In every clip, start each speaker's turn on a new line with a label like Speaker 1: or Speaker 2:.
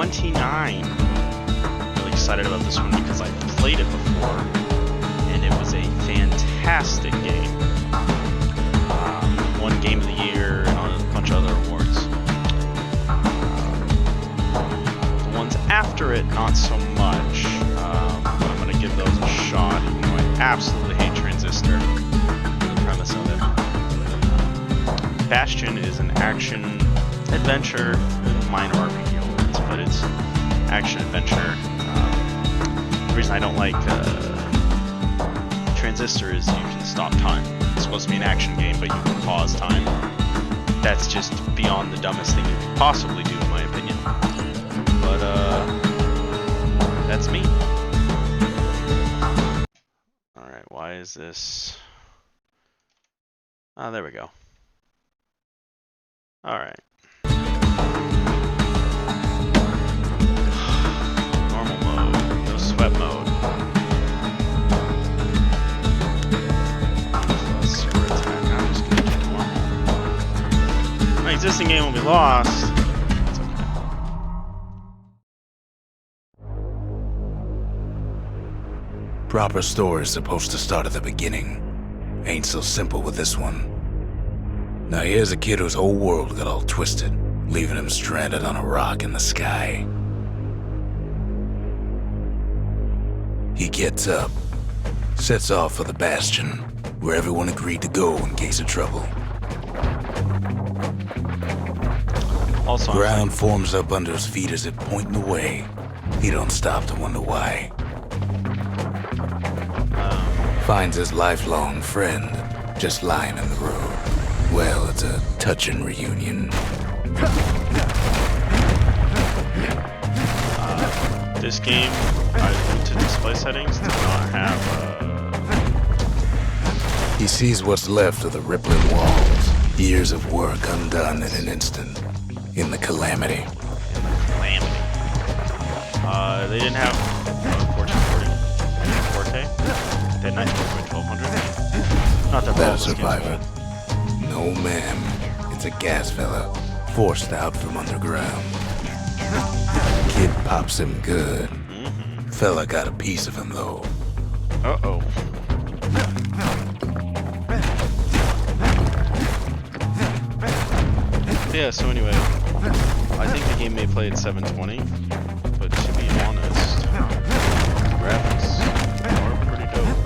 Speaker 1: 29. Really excited about this one because I've played it before, and it was a fantastic game. Won Game of the Year and a bunch of other awards. The ones after it, not so much. But I'm going to give those a shot, even though I absolutely hate Transistor. The premise of it. Bastion is an action adventure, minor RPG elements, but it's action adventure. The reason I don't like Transistor is you can stop time. It's supposed to be an action game, but you can pause time. That's just beyond the dumbest thing you could possibly do, in my opinion. But that's me. Alright, why is this? Ah, there we go. Alright. Normal mode, no sweat mode. Super attack, I'm just gonna do normal. My existing game will be lost. It's okay.
Speaker 2: Proper story is supposed to start at the beginning. Ain't so simple with this one. Now here's a kid whose whole world got all twisted, leaving him stranded on a rock in the sky. He gets up, sets off for the Bastion, where everyone agreed to go in case of trouble.
Speaker 1: Also,
Speaker 2: Ground forms up under his feet as if pointing the way. He don't stop to wonder why. Finds his lifelong friend just lying in the road. Well, it's a touching reunion.
Speaker 1: This game, I went to display settings, did not have
Speaker 2: He sees what's left of the rippling walls. Years of work undone in an instant. In the calamity.
Speaker 1: They didn't have 1440 Forte. They had 1200. Not that
Speaker 2: Better survivor. No, ma'am. It's a gas fella, forced out from underground. Kid pops him good. Fella got a piece of him, though.
Speaker 1: Uh-oh. Yeah, so anyway, I think the game may play at 720, but to be honest, the graphics are pretty dope.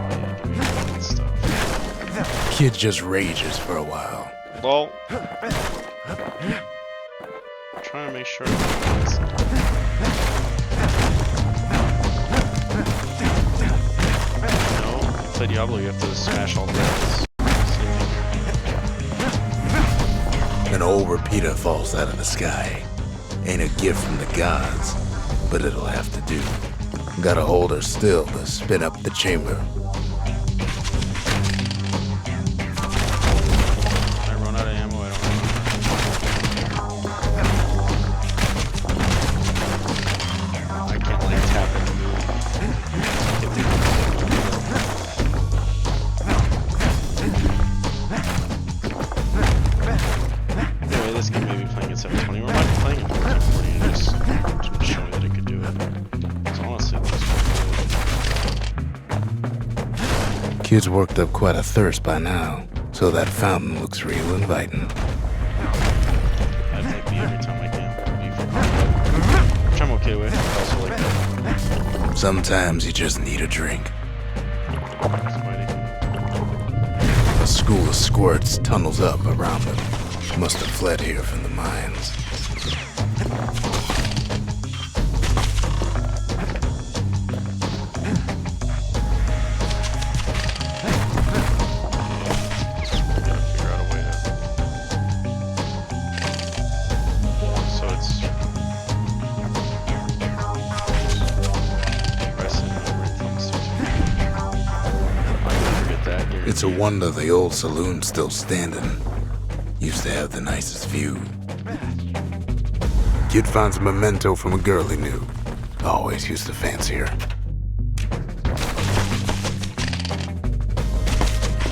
Speaker 1: Yeah, give me that stuff.
Speaker 2: Kid just rages for a while.
Speaker 1: Well, I'm trying to make sure. No, play Diablo, you have to smash all the rails.
Speaker 2: An old repeater falls out of the sky. Ain't a gift from the gods, but it'll have to do. Gotta hold her still to spin up the chamber.
Speaker 1: I run out of ammo, I don't know. I can't like tap it and move. Anyway, this game may be playing at 720, or might be playing at 1440 and just showing that it could do it. So honestly, it looks pretty good.
Speaker 2: Kid's worked up quite a thirst by now, so that fountain looks real inviting.
Speaker 1: I take B every time I can. B for combo, which I'm okay with. I also like that.
Speaker 2: Sometimes you just need a drink.
Speaker 1: Spidey.
Speaker 2: A school of squirts tunnels up around them. Must have fled here from the mines.
Speaker 1: Gotta figure out a way to. So it's pressing everything. I can forget that.
Speaker 2: It's a wonder the old saloon's still standing. Used to have the nicest view. Kid finds a memento from a girl he knew. Always used to fancy her.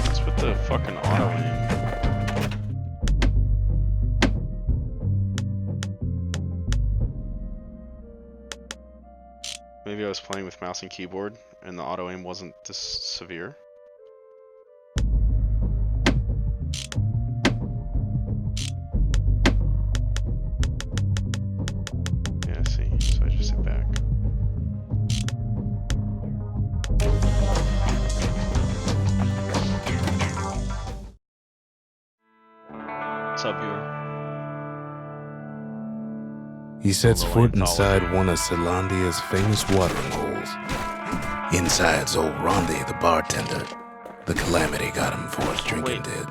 Speaker 1: What's with the fucking auto aim? maybe I was playing with mouse and keyboard, and the auto aim wasn't this severe. Yeah, see, so I just hit back. What's up, viewer?
Speaker 2: He sets
Speaker 1: Hello,
Speaker 2: foot
Speaker 1: Anthology.
Speaker 2: inside one of Celandia's famous watering holes. Inside's old Rondi, the bartender. The calamity got him before his drinking did.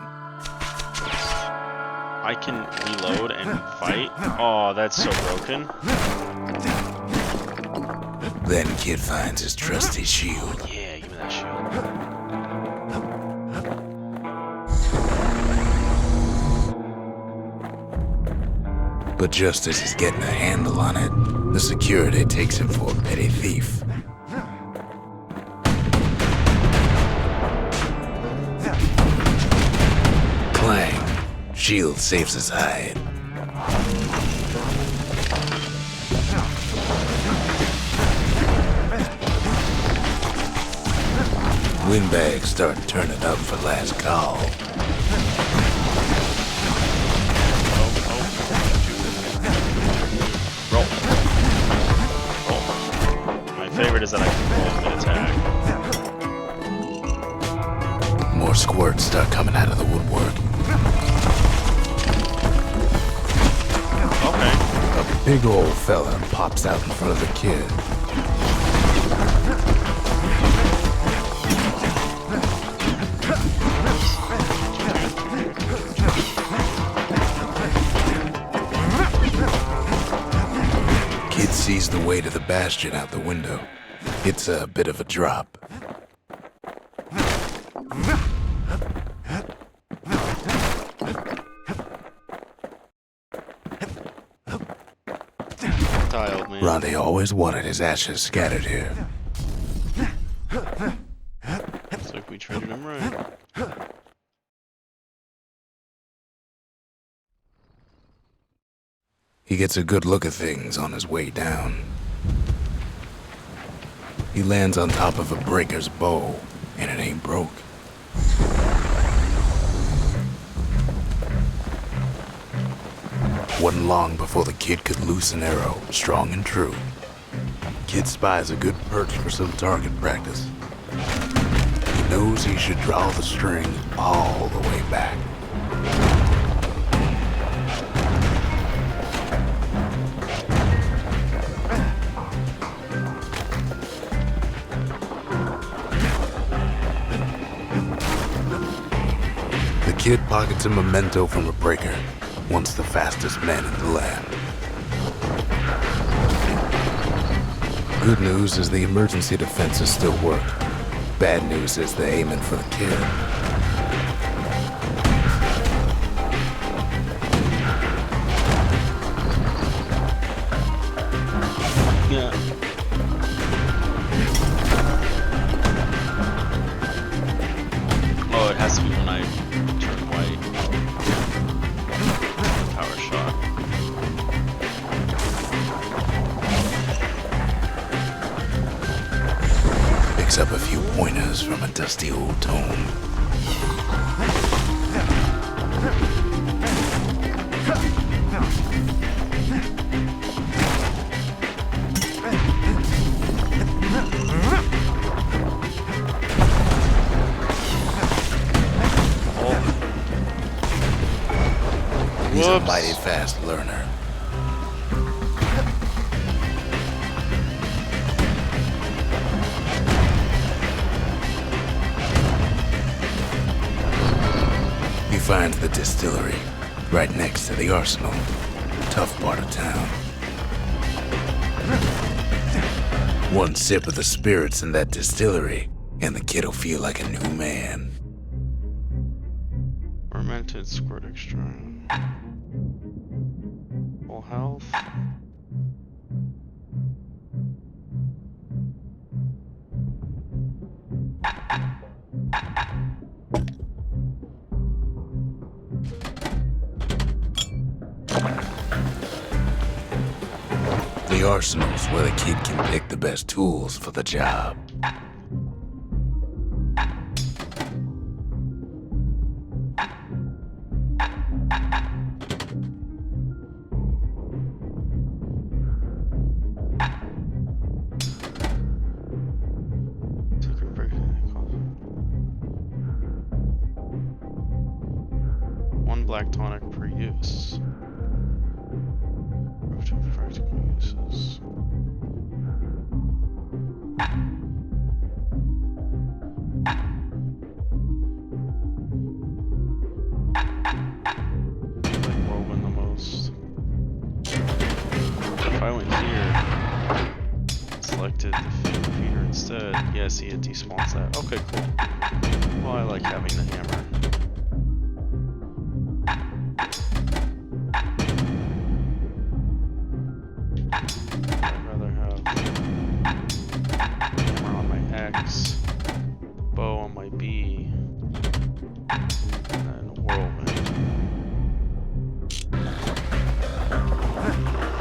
Speaker 1: I can reload and fight? Oh, that's so broken.
Speaker 2: Then Kid finds his trusty shield.
Speaker 1: Yeah, give me that shield.
Speaker 2: But just as he's getting a handle on it, the security takes him for a petty thief. Clang. Shield saves his hide. Windbags start turning up for last call.
Speaker 1: Roll. Roll. My favorite is that I can roll mid-attack.
Speaker 2: More squirts start coming out of the woodwork.
Speaker 1: Okay.
Speaker 2: A big old fella pops out in front of the kid. Kid sees the way to the Bastion out the window. It's a bit of a drop.
Speaker 1: Tiled, man.
Speaker 2: Rondi always wanted his ashes scattered here.
Speaker 1: Looks like we treated him right.
Speaker 2: He gets a good look at things on his way down. He lands on top of a breaker's bow, and it ain't broke. Wasn't long before the kid could loose an arrow, strong and true. Kid spies a good perch for some target practice. He knows he should draw the string all the way back. The kid pockets a memento from a breaker, once the fastest man in the land. Good news is the emergency defenses still work. Bad news is they're aiming for the kid.
Speaker 1: Yeah. Oh, it has to be when I turn white. Power shot.
Speaker 2: Picks up a few pointers from a dusty old tome. He's a
Speaker 1: Whoops.
Speaker 2: mighty fast learner. He finds the distillery, right next to the arsenal. Tough part of town. One sip of the spirits in that distillery, and the kid'll feel like a new man.
Speaker 1: Fermented squirt extra. Full health.
Speaker 2: The the arsenal's where the kid can pick the best tools for the job.
Speaker 1: One black tonic per use. Practical uses. Like Whirlwind the most. If I went here, selected the feeder instead, yeah, see it despawns that. Okay, cool. Well, I like having the hammer. I'd rather have hammer on my X, bow on my B, and whirlwind.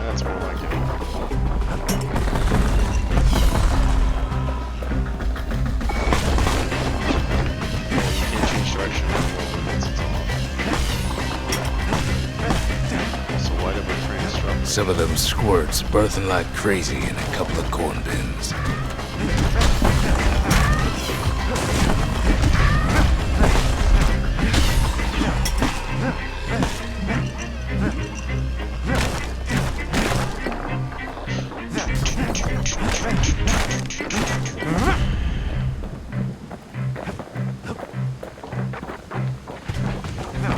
Speaker 1: That's more like it. You can't change direction with whirlwind once it's off. So why did we train instructor?
Speaker 2: Some of them squirts birthing like crazy in a couple of corn bins.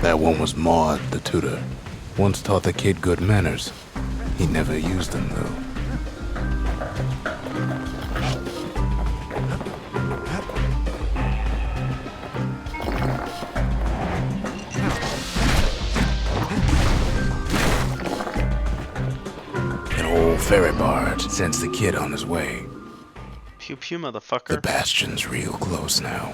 Speaker 2: That one was Maud, the tutor. Once taught the kid good manners. He never used them, though. An old ferry barge sends the kid on his way.
Speaker 1: Pew pew, motherfucker.
Speaker 2: The Bastion's real close now.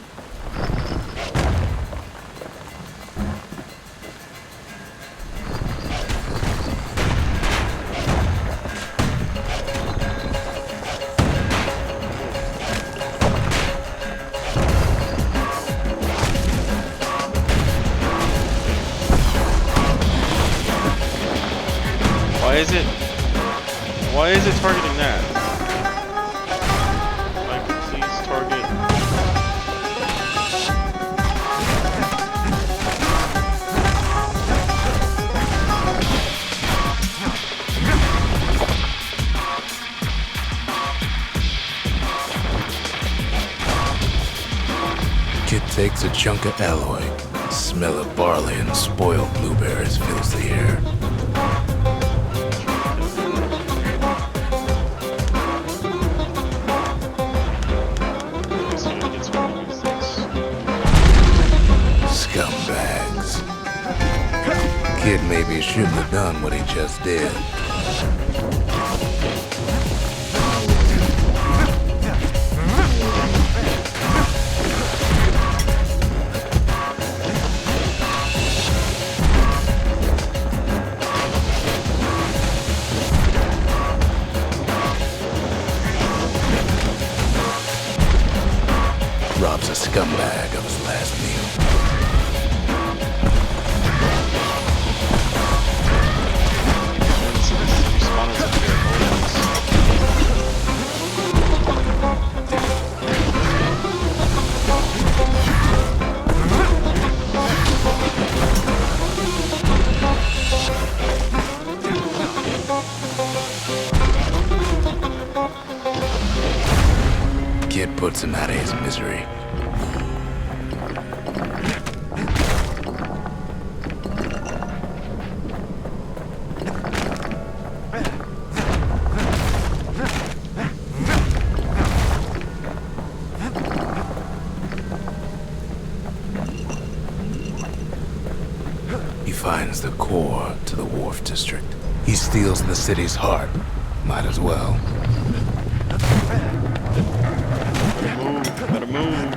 Speaker 1: Why is it targeting that? Like, please target.
Speaker 2: Kid takes a chunk of alloy. Smell of barley and spoiled blueberries fills the air. Scumbags. Kid maybe shouldn't have done what he just did. Robs a scumbag of his last meal. Kid puts him out of his misery. He finds the core to the Wharf District. He steals the city's heart. Might as well.
Speaker 1: Better move.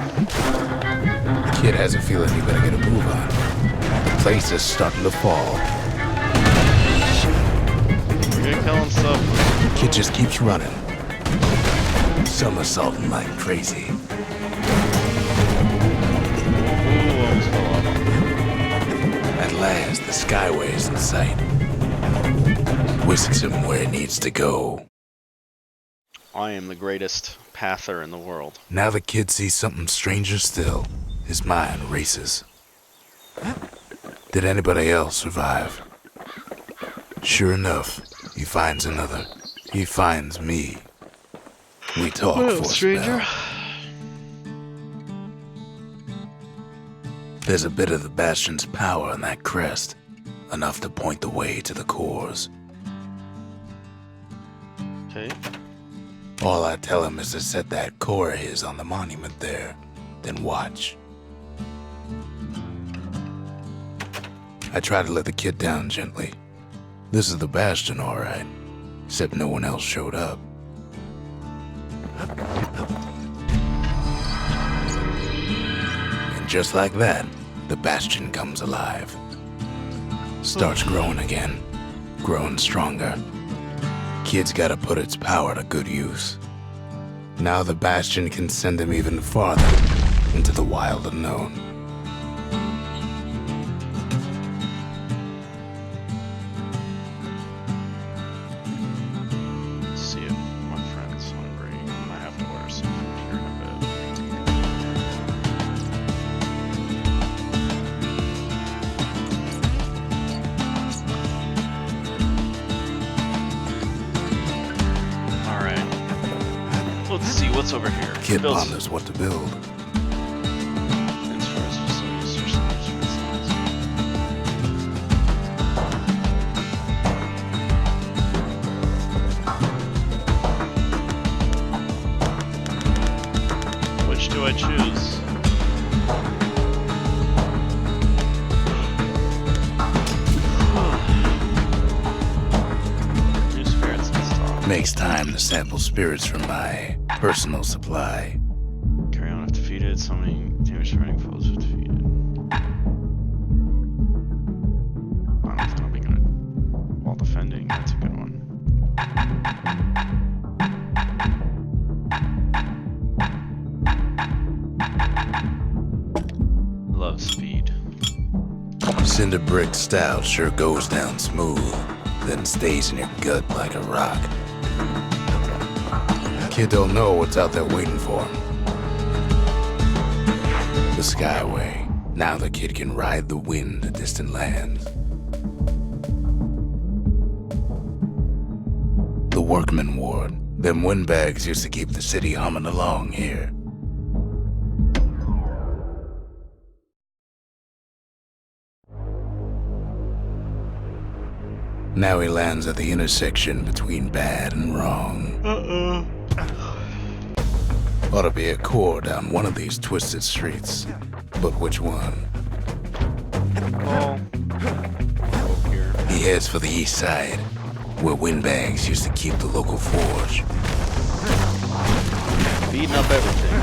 Speaker 2: Kid has a feeling he better get a move on. The place is starting to fall.
Speaker 1: We're gonna kill him stuff.
Speaker 2: Kid just keeps running, somersaulting like crazy.
Speaker 1: Ooh, almost fell off.
Speaker 2: At last, the skyway is in sight. Whisks him where he needs to go.
Speaker 1: I am the greatest pather in the world.
Speaker 2: Now the kid sees something stranger still. His mind races. Did anybody else survive? Sure enough, he finds another. He finds me. We talk for a
Speaker 1: stranger.
Speaker 2: spell. There's a bit of the Bastion's power in that crest, enough to point the way to the cores.
Speaker 1: Okay.
Speaker 2: All I tell him is to set that core of his on the monument there, then watch. I try to let the kid down gently. This is the Bastion, all right, except no one else showed up. And just like that, the Bastion comes alive. Starts growing again, growing stronger. Kid's gotta put its power to good use. Now the Bastion can send him even farther into the wild unknown.
Speaker 1: Let's see if my friend's hungry. I might have to order some food here in a bit. Alright. Let's see what's over here.
Speaker 2: Kid
Speaker 1: Builds-
Speaker 2: ponders what to build.
Speaker 1: Transfers facilities, search labs for instance. Which do I choose? New spirits in stock.
Speaker 2: Makes time to sample spirits from my personal supply.
Speaker 1: Carry on if defeated. So many damage to running foes if defeated. I don't think I'll be good while defending. That's a good one. Love speed.
Speaker 2: Cinder brick stout sure goes down smooth, then stays in your gut like a rock. Kid don't know what's out there waiting for him. The Skyway. Now the kid can ride the wind to distant lands. The Workman Ward. Them windbags used to keep the city humming along here. Now he lands at the intersection between bad and wrong. Ought to be a core down one of these twisted streets. But which one?
Speaker 1: Oh. Here.
Speaker 2: He heads for the east side, where windbags used to keep the local forge.
Speaker 1: Beating up everything.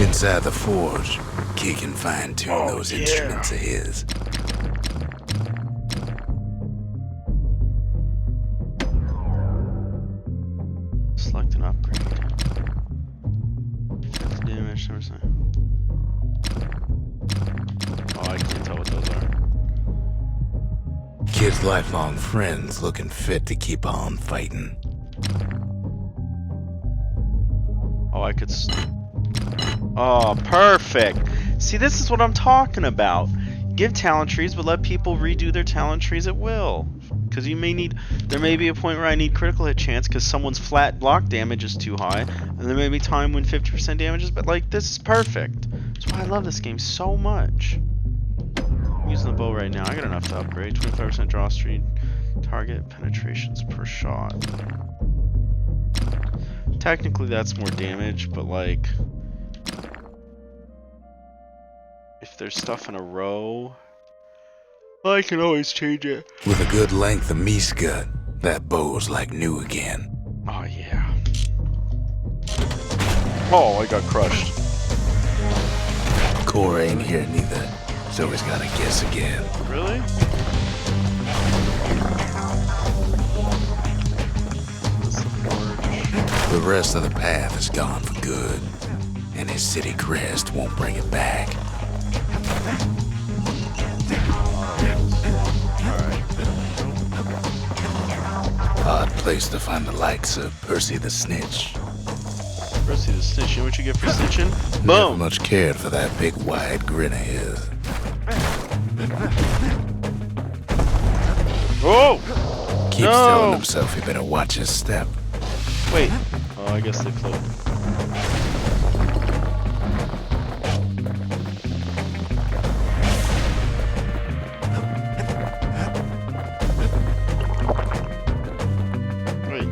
Speaker 2: Inside the forge, Kid can fine-tune those instruments of his.
Speaker 1: Select an upgrade. 50 damage, 10%. Oh, I can't tell what those are.
Speaker 2: Kid's lifelong friends looking fit to keep on fighting.
Speaker 1: Oh, I could. Oh, perfect. See, this is what I'm talking about. Give talent trees, but let people redo their talent trees at will. Because you may need, there may be a point where I need critical hit chance because someone's flat block damage is too high, and there may be time when 50% damage is, but like, this is perfect. That's why I love this game so much. I'm using the bow right now. I got enough to upgrade. 25% draw speed, target penetrations per shot. Technically that's more damage, but like, if there's stuff in a row, I can always change it.
Speaker 2: With a good length of meat gut, that bow's like new again.
Speaker 1: Oh yeah. Oh, I got crushed.
Speaker 2: Core ain't here neither, so he's gotta guess again.
Speaker 1: Really?
Speaker 2: The rest of the path is gone for good, and his city crest won't bring it back. Odd place to find the likes of Percy the Snitch.
Speaker 1: Percy the Snitch, you know what you get for snitching?
Speaker 2: Never
Speaker 1: Boom!
Speaker 2: much cared for that big wide grin of his.
Speaker 1: Oh!
Speaker 2: Keeps
Speaker 1: No!
Speaker 2: telling himself he better watch his step.
Speaker 1: Wait. Oh, I guess they float. Wait.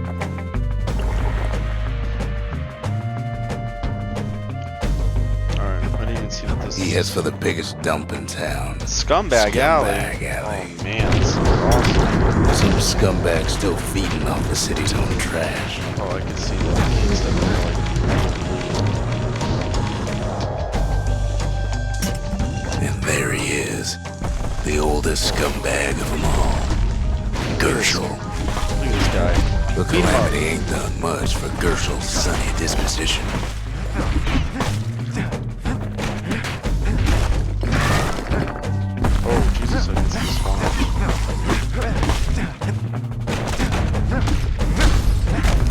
Speaker 1: Alright, I didn't even see that this
Speaker 2: He heads for the biggest dump in town.
Speaker 1: Scumbag Alley.
Speaker 2: Scumbag Alley.
Speaker 1: Oh man, this is awesome.
Speaker 2: Some scumbag still feeding off the city's own trash.
Speaker 1: Oh, I can see that. It's definitely
Speaker 2: And there he is, the oldest scumbag of them all, Gershel.
Speaker 1: Look at this guy.
Speaker 2: The calamity ain't done much for Gershel's sunny disposition.
Speaker 1: Oh, Jesus, I didn't see this one.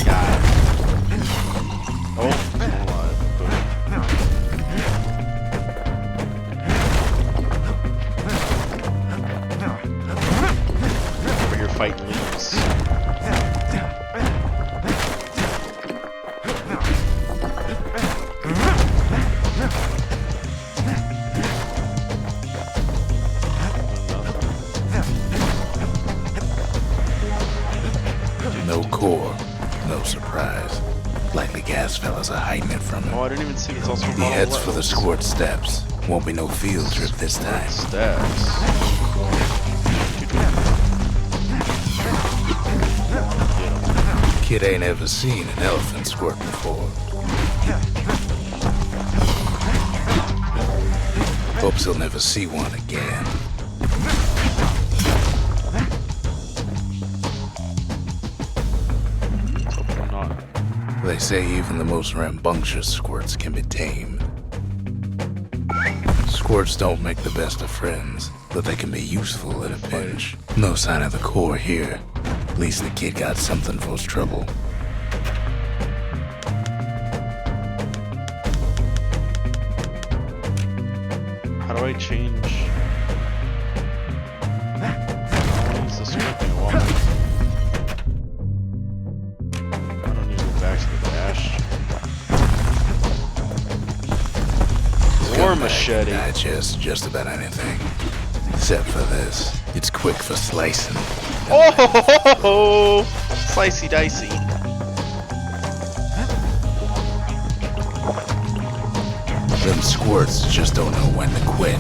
Speaker 1: God. Oh, I'm alive. Over here fighting leaves.
Speaker 2: No core, no surprise. Likely gas fellas are hiding it from him.
Speaker 1: Oh, I didn't even see it's also
Speaker 2: He heads for the squirt steps. Won't be no field trip this time.
Speaker 1: steps.
Speaker 2: Kid ain't ever seen an elephant squirt before. Hopes he'll never see one again.
Speaker 1: Hope I'm not.
Speaker 2: They say even the most rambunctious squirts can be tamed. Squirts don't make the best of friends, but they can be useful in a pinch. No sign of the core here. At least the kid got something for his trouble.
Speaker 1: How do I change? I use the script in a while. I don't need to go back to the dash. War machete.
Speaker 2: Digest just about anything. Except for this. It's quick for slicing.
Speaker 1: Oh, slicey dicey.
Speaker 2: Them squirts just don't know when to quit.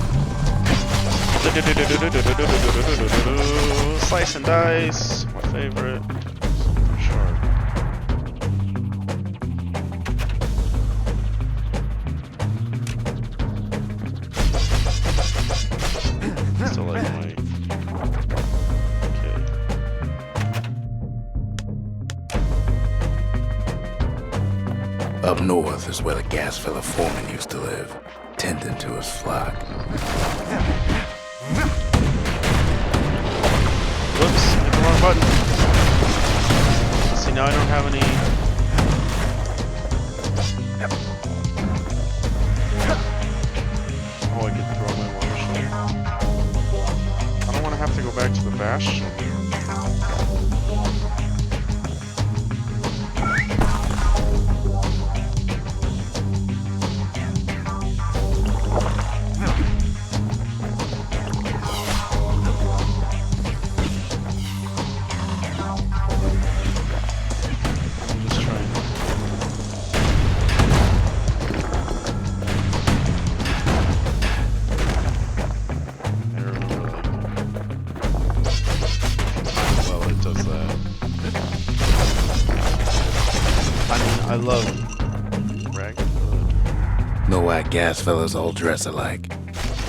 Speaker 1: Slice and dice, my favorite. Super sharp. Still like my. Okay.
Speaker 2: Up north is where the gas fella foreman used to live, tending to his flock.
Speaker 1: Whoops, hit the wrong button. See, now I don't have any. Oh, I could throw my war machine. I don't want to have to go back to the Bastion. I'm just trying. I remember like well it does that. I mean I love ragged hood.
Speaker 2: No why gas fellas all dress alike.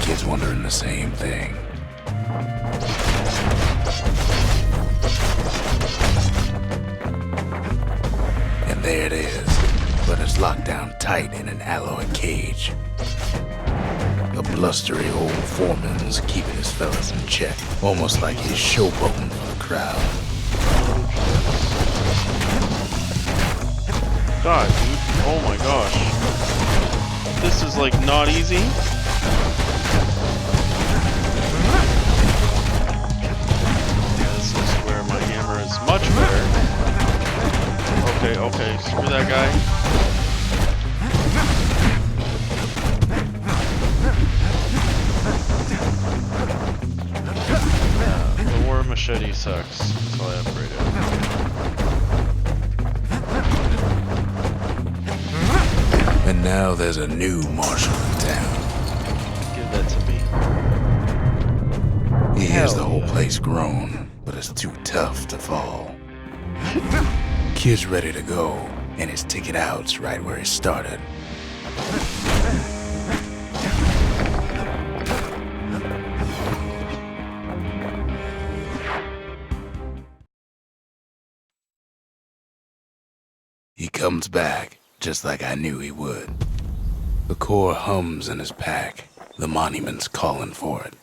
Speaker 2: Kids wondering the same thing. And there it is. is locked down tight in an alloy cage. A blustery old foreman is keeping his fellas in check, almost like he's showboating for the crowd.
Speaker 1: God, dude. Oh my gosh. This is like not easy. This is where my hammer is much better. Okay, okay, screw that guy. The war machete sucks, so I upgrade it.
Speaker 2: And now there's a new marshal in town.
Speaker 1: Give that to me.
Speaker 2: He hears the
Speaker 1: Hell
Speaker 2: whole
Speaker 1: yeah.
Speaker 2: place groan, but it's too tough to fall. Kid's ready to go, and his ticket out's right where he started. He comes back, just like I knew he would. The core hums in his pack. The monument's calling for it.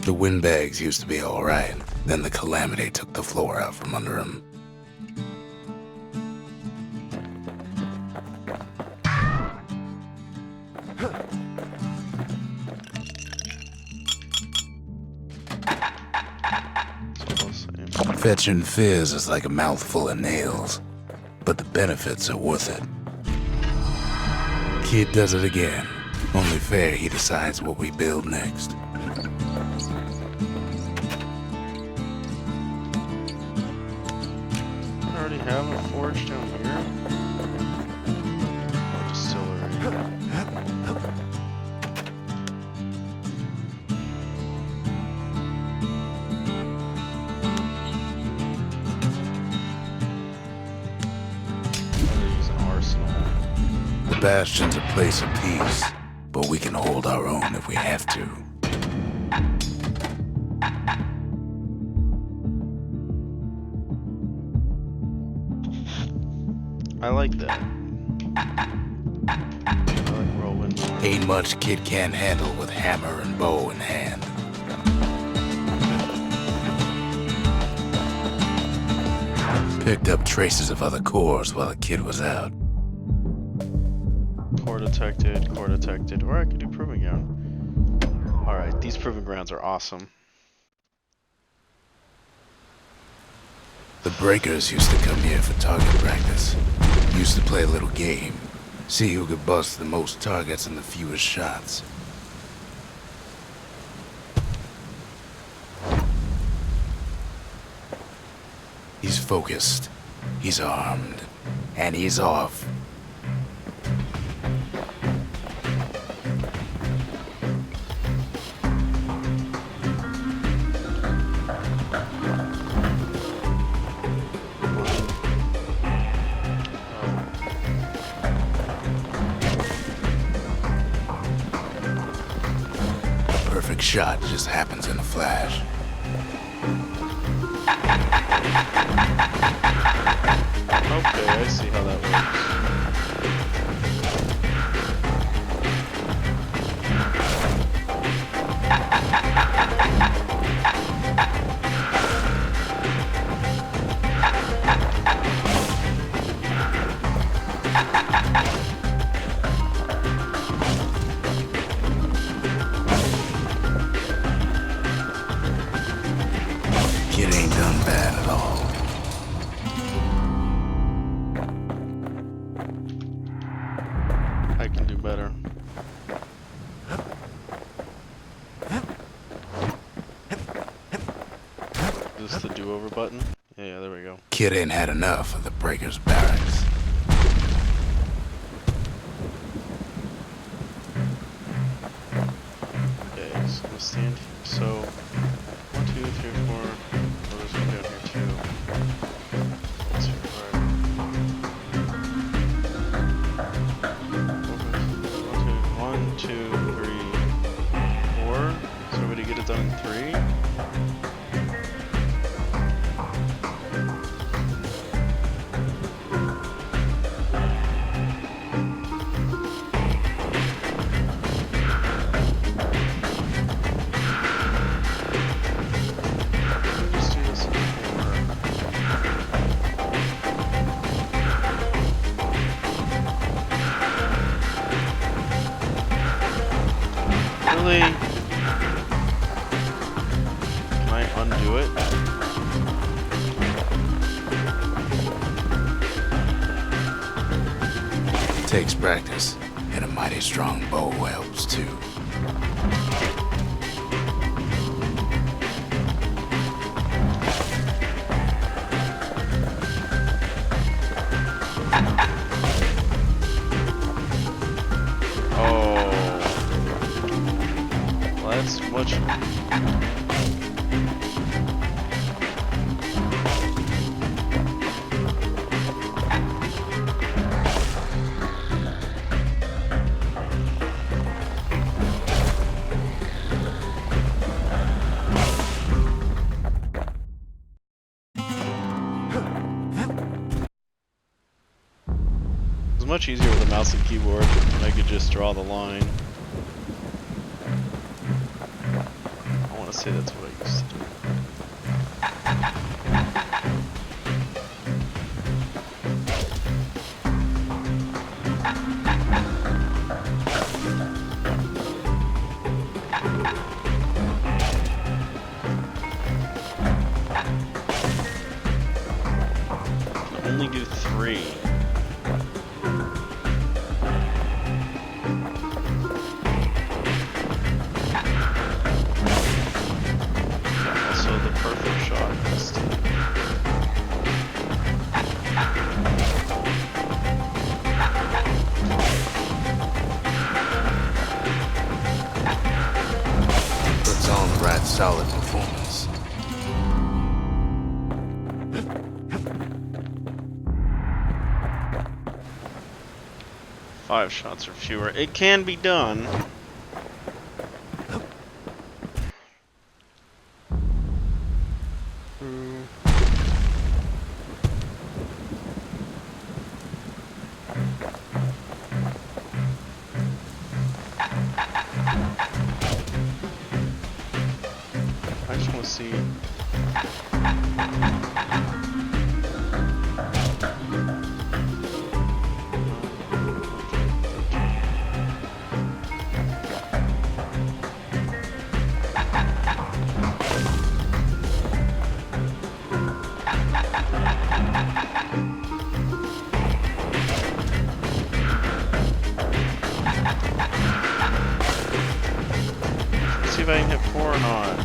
Speaker 2: The windbags used to be alright, then the calamity took the floor out from under him. Fetching fizz is like a mouthful of nails, but the benefits are worth it. Kid does it again, only fair he decides what we build next.
Speaker 1: I already have a forge down here. Oh, distillery. Use an arsenal.
Speaker 2: The Bastion's a place of peace, but we can hold our own if we have to.
Speaker 1: I like that. I like whirlwind.
Speaker 2: Ain't much Kid can't handle with hammer and bow in hand. Picked up traces of other cores while the Kid was out.
Speaker 1: Core detected, or I could do proving ground. Alright, these proving grounds are awesome.
Speaker 2: The breakers used to come here for target practice. Used to play a little game. See who could bust the most targets and the fewest shots. He's focused. He's armed. And he's off. Perfect shot just happens in a flash.
Speaker 1: Okay, I see how that
Speaker 2: Kid ain't done bad at all.
Speaker 1: I can do better. Is this the do-over button? Yeah, there we go.
Speaker 2: Kid ain't had enough of the breakers' barracks.
Speaker 1: Okay, so I'm gonna stand here. So, 1, 2, 3, 4. Oh, there's one down here too. That's right. 1, 2, 3, 4. So everybody get it done in 3. Really? Can I undo it?
Speaker 2: Takes practice, and a mighty strong bow helps too.
Speaker 1: Oh. Well, that's much. It's much easier with a mouse and keyboard. I could just draw the line. I want to say that's what I used to do. I can only do 3.
Speaker 2: Solid performance.
Speaker 1: Five shots or fewer. It can be done. I just want to see. See if I can hit 4 or not.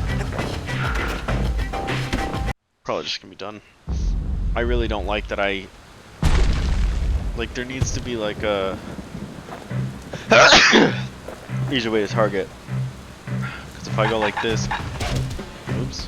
Speaker 1: Probably just gonna be done. I really don't like that like there needs to be like a easier way to target. Because if I go like this, oops.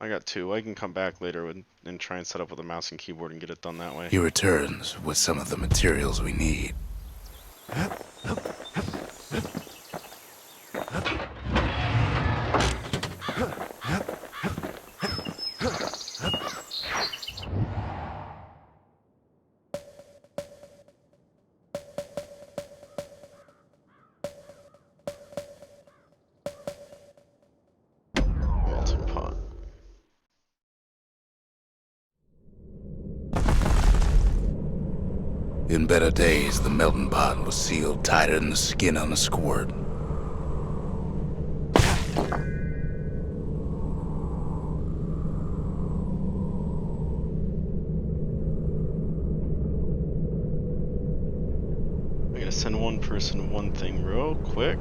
Speaker 1: I got 2. I can come back later and try and set up with a mouse and keyboard and get it done that way.
Speaker 2: He returns with some of the materials we need.
Speaker 1: Melting pot.
Speaker 2: In better days, the melting pot was sealed tighter than the skin on a squirt.
Speaker 1: I gotta send one person one thing real quick.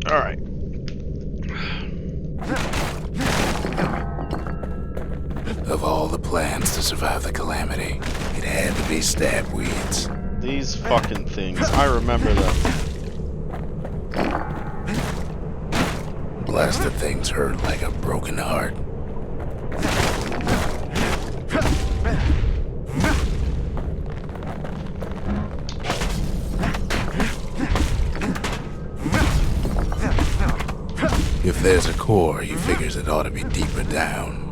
Speaker 1: Alright.
Speaker 2: Of all the plans to survive the calamity, it had to be stab weeds.
Speaker 1: These fucking things. I remember them.
Speaker 2: Blasted things hurt like a broken heart. If there's a core, he figures it ought to be deeper down.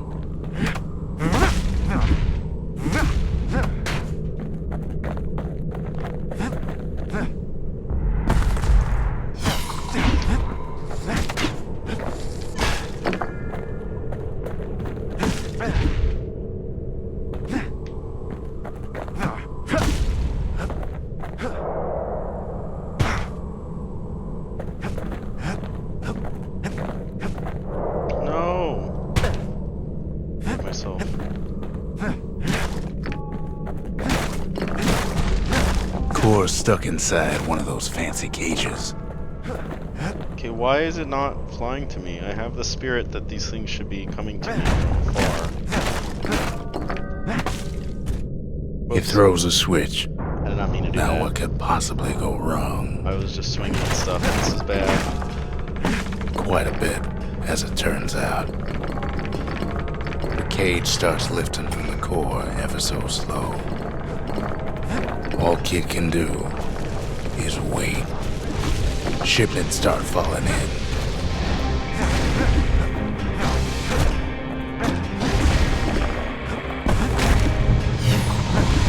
Speaker 2: Core's stuck inside one of those fancy cages.
Speaker 1: Okay, why is it not flying to me? I have the spirit that these things should be coming to me from afar.
Speaker 2: He throws a switch.
Speaker 1: I did not mean to do that.
Speaker 2: Now what could possibly go wrong?
Speaker 1: I was just swinging at stuff. This is bad.
Speaker 2: Quite a bit, as it turns out. The cage starts lifting from the core ever so slow. All Kid can do is wait. Shipments start falling in.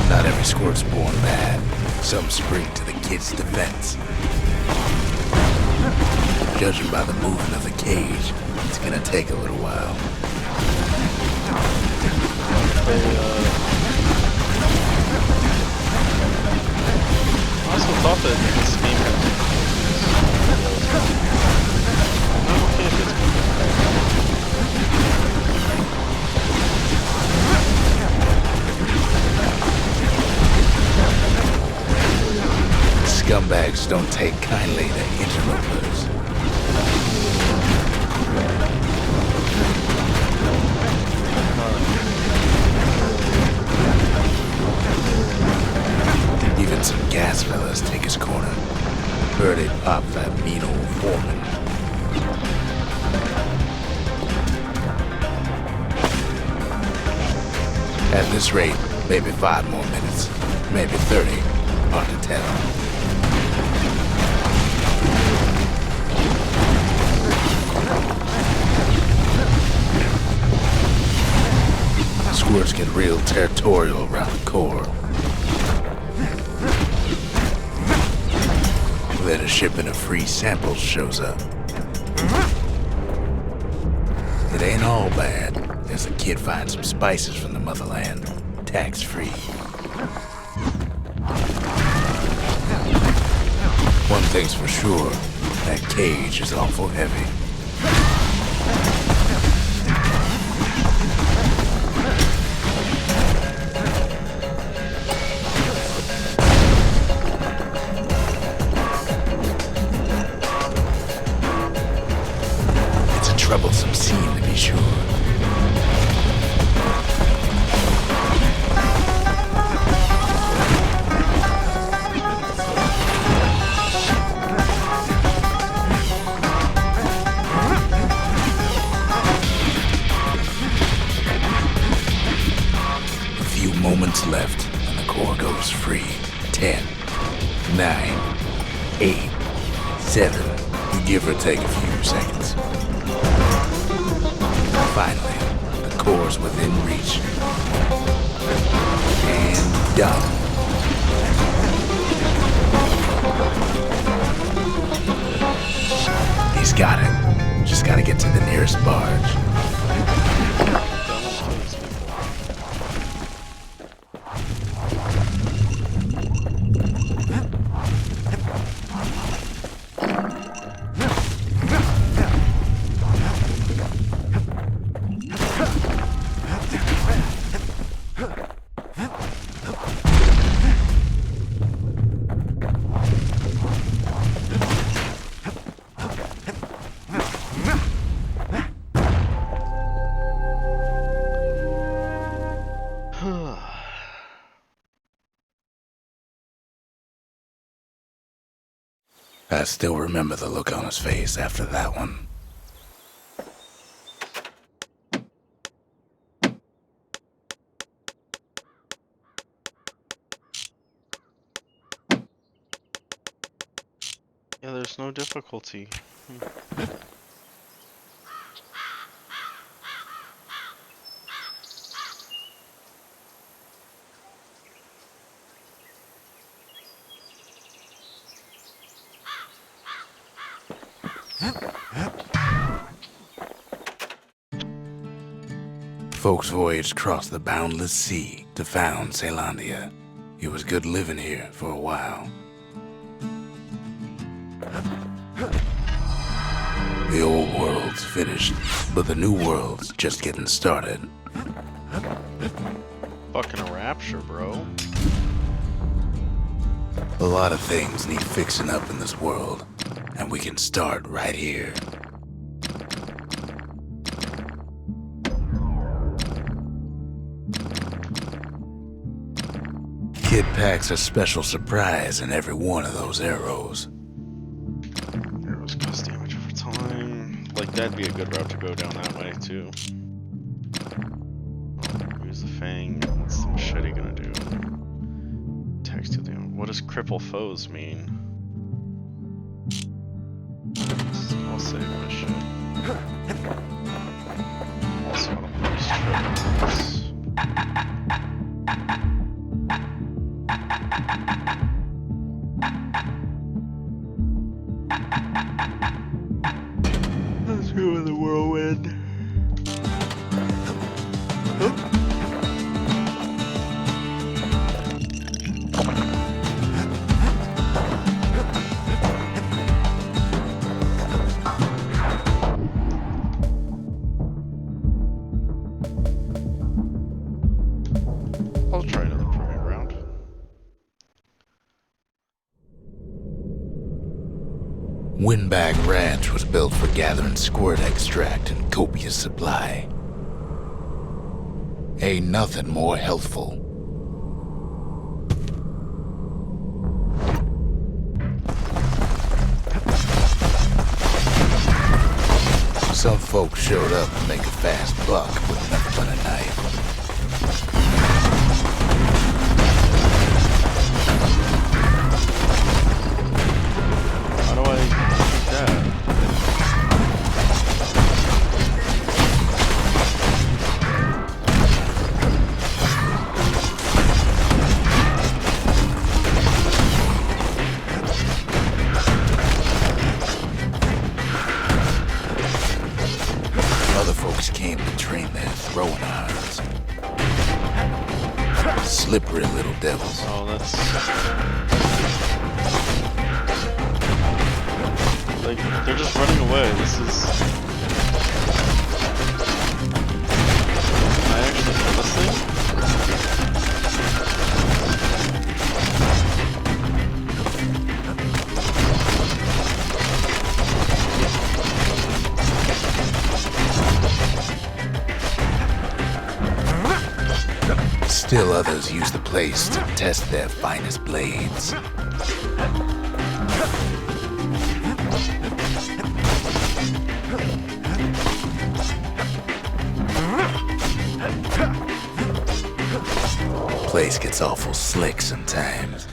Speaker 2: Not every squirt's born bad. Some spring to the Kid's defense. Judging by the movement of the cage, it's gonna take a little while.
Speaker 1: I also thought that this game had... I'm okay if it's...
Speaker 2: Scumbags don't take kindly to interlopers. Even some gas fellas take his corner. Heard he popped that mean old foreman. At this rate, maybe 5 more minutes, maybe 30, hard to tell. Squirts get real territorial around the core. Then a shipment of free samples shows up. It ain't all bad, as the Kid finds some spices from the motherland, tax-free. One thing's for sure, that cage is awful heavy. Troublesome scene, to be sure. A few moments left, and the core goes free. 10, 9, 8, 7. You give or take a few seconds. Finally, the core's within reach. And done. He's got it. Just gotta get to the nearest barge. I still remember the look on his face after that one.
Speaker 1: Yeah, there's no difficulty.
Speaker 2: Folks voyaged across the boundless sea to found Caelondia. It was good living here for a while. The old world's finished, but the new world's just getting started.
Speaker 1: Fucking a rapture, bro.
Speaker 2: A lot of things need fixing up in this world, and we can start right here. Kid packs a special surprise in every one of those arrows.
Speaker 1: Arrows cost damage over time. Like, that'd be a good route to go down that way, too. Oh, use the fang. What's the machete gonna do? Text to them. What does cripple foes mean? I'll save my shit. Also, I don't use triples. Let's go with the whirlwind. I'll try another proving round.
Speaker 2: Windbag Ranch was built for gathering squirt extract in copious supply. Ain't nothing more healthful. Some folks showed up to make a fast buck with nothing but a knife.
Speaker 1: How do I do that?
Speaker 2: Other folks came to train their throwing irons. Slippery little devils.
Speaker 1: Oh, that's... Like, they're just running away. This is... Can I actually kill this thing?
Speaker 2: Still others use the place to test their finest blades. Place gets awful slick sometimes.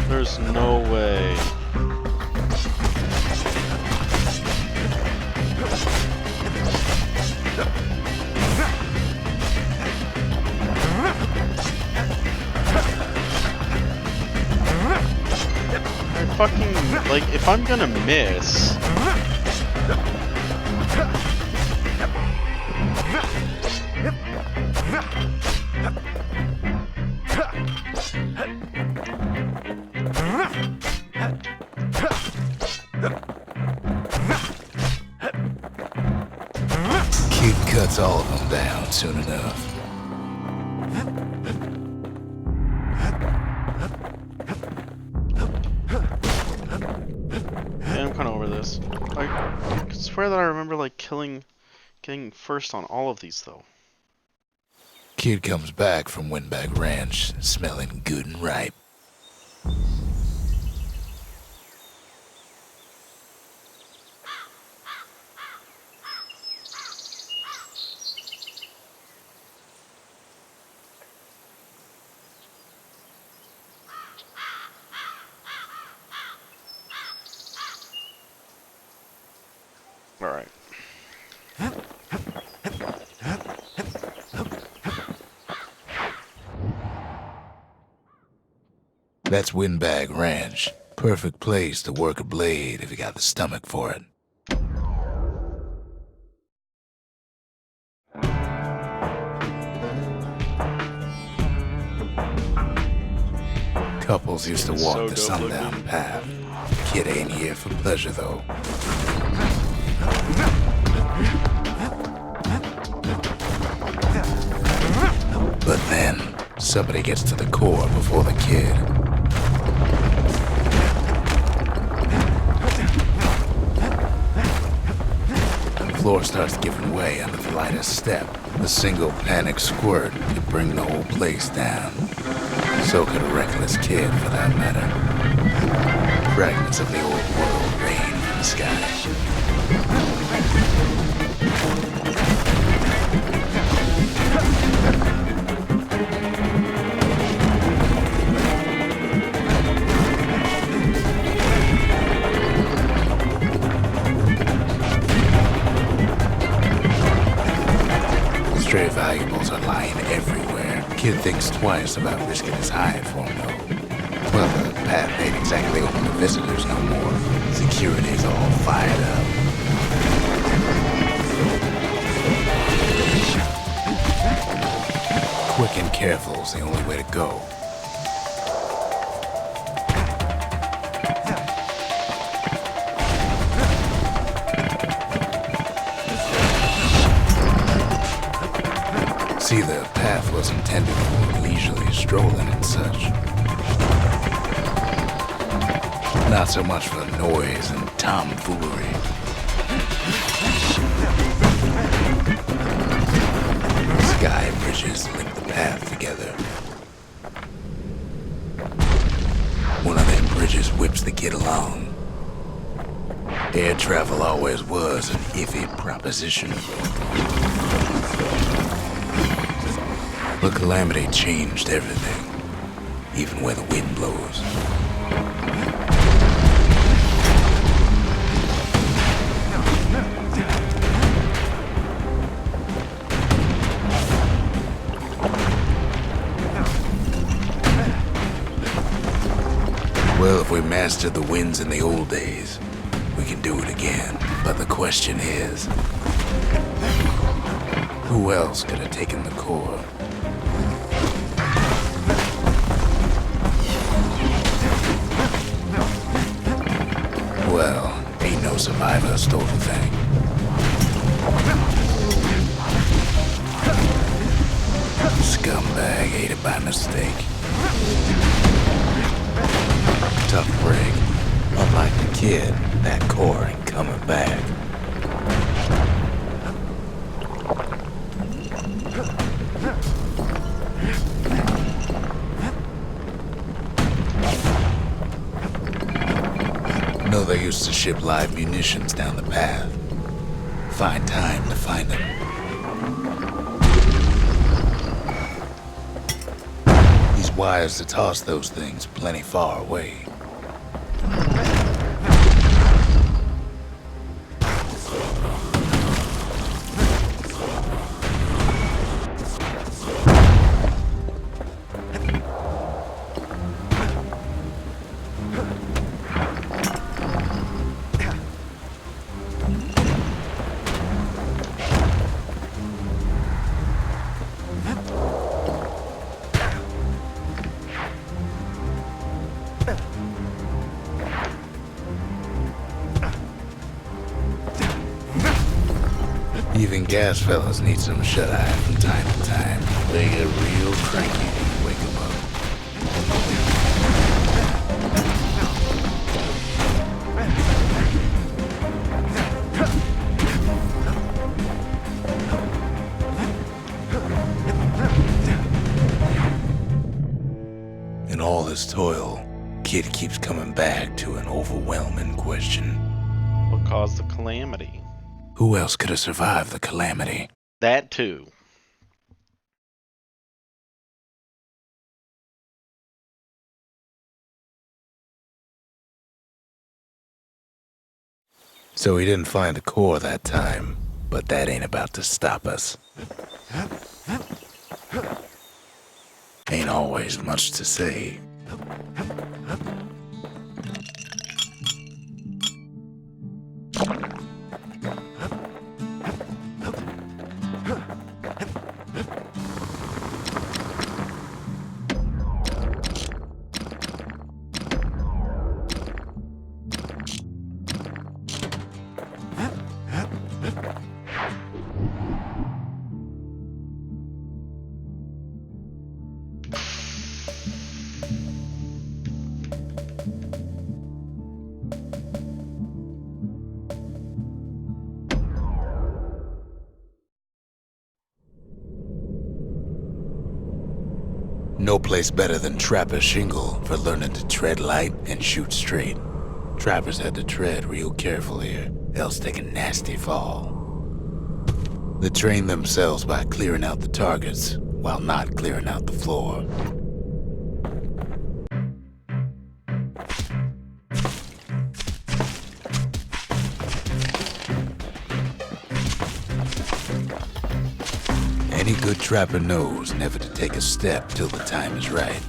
Speaker 1: There's no way. I fucking, like, if I'm gonna miss...
Speaker 2: Kid cuts all of them down soon enough.
Speaker 1: Yeah, I'm kind of over this. I swear that I remember, like, getting first on all of these, though.
Speaker 2: Kid comes back from Windbag Ranch, smelling good and ripe.
Speaker 1: All right.
Speaker 2: That's Windbag Ranch. Perfect place to work a blade if you got the stomach for it. Couples used to walk
Speaker 1: So
Speaker 2: the
Speaker 1: dope
Speaker 2: sundown
Speaker 1: looking.
Speaker 2: path. Kid ain't here for pleasure, though. But then, somebody gets to the core before the kid. The floor starts giving way under the lightest step. A single panic squirt could bring the whole place down. So could a reckless kid, for that matter. Fragments of the old world rain from the sky. Stray valuables are lying everywhere. Kid thinks twice about risking his hide for him, though. Well, the path ain't exactly open to visitors no more. Security's all fired up. Quick and careful's the only way to go. See, the path was intended for leisurely strolling and such. Not so much for noise and tomfoolery. Sky bridges link the path together. One of them bridges whips the kid along. Air travel always was an iffy proposition. But calamity changed everything, even where the wind blows. Well, if we mastered the winds in the old days, we can do it again. But the question is, who else could have taken the core? Well, ain't no survivor stole the thing. Scumbag ate it by mistake. Tough break. Unlike the kid, that core ain't coming back. No, they used to ship live munitions down the path. Find time to find them. These wires to toss those things plenty far away. Even gas fellas need some shut-eye from time to time. They get real cranky when you wake them up. his toil, Kid keeps coming back to an overwhelming question.
Speaker 1: What caused the calamity?
Speaker 2: Who else could have survived the calamity?
Speaker 1: That too.
Speaker 2: So he didn't find the core that time, but that ain't about to stop us. Ain't always much to say. No place better than Trapper's Shingle for learning to tread light and shoot straight. Trappers had to tread real careful here, else take a nasty fall. They train themselves by clearing out the targets, while not clearing out the floor. Any good trapper knows never to take a step till the time is right.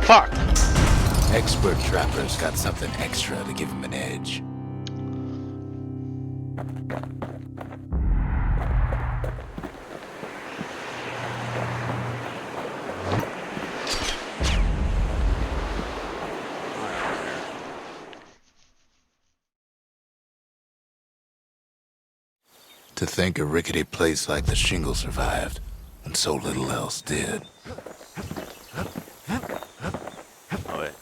Speaker 1: Fuck!
Speaker 2: Expert trappers got something extra to give them an edge. To think a rickety place like the Shingle survived, and so little else did.
Speaker 1: Oh, wait.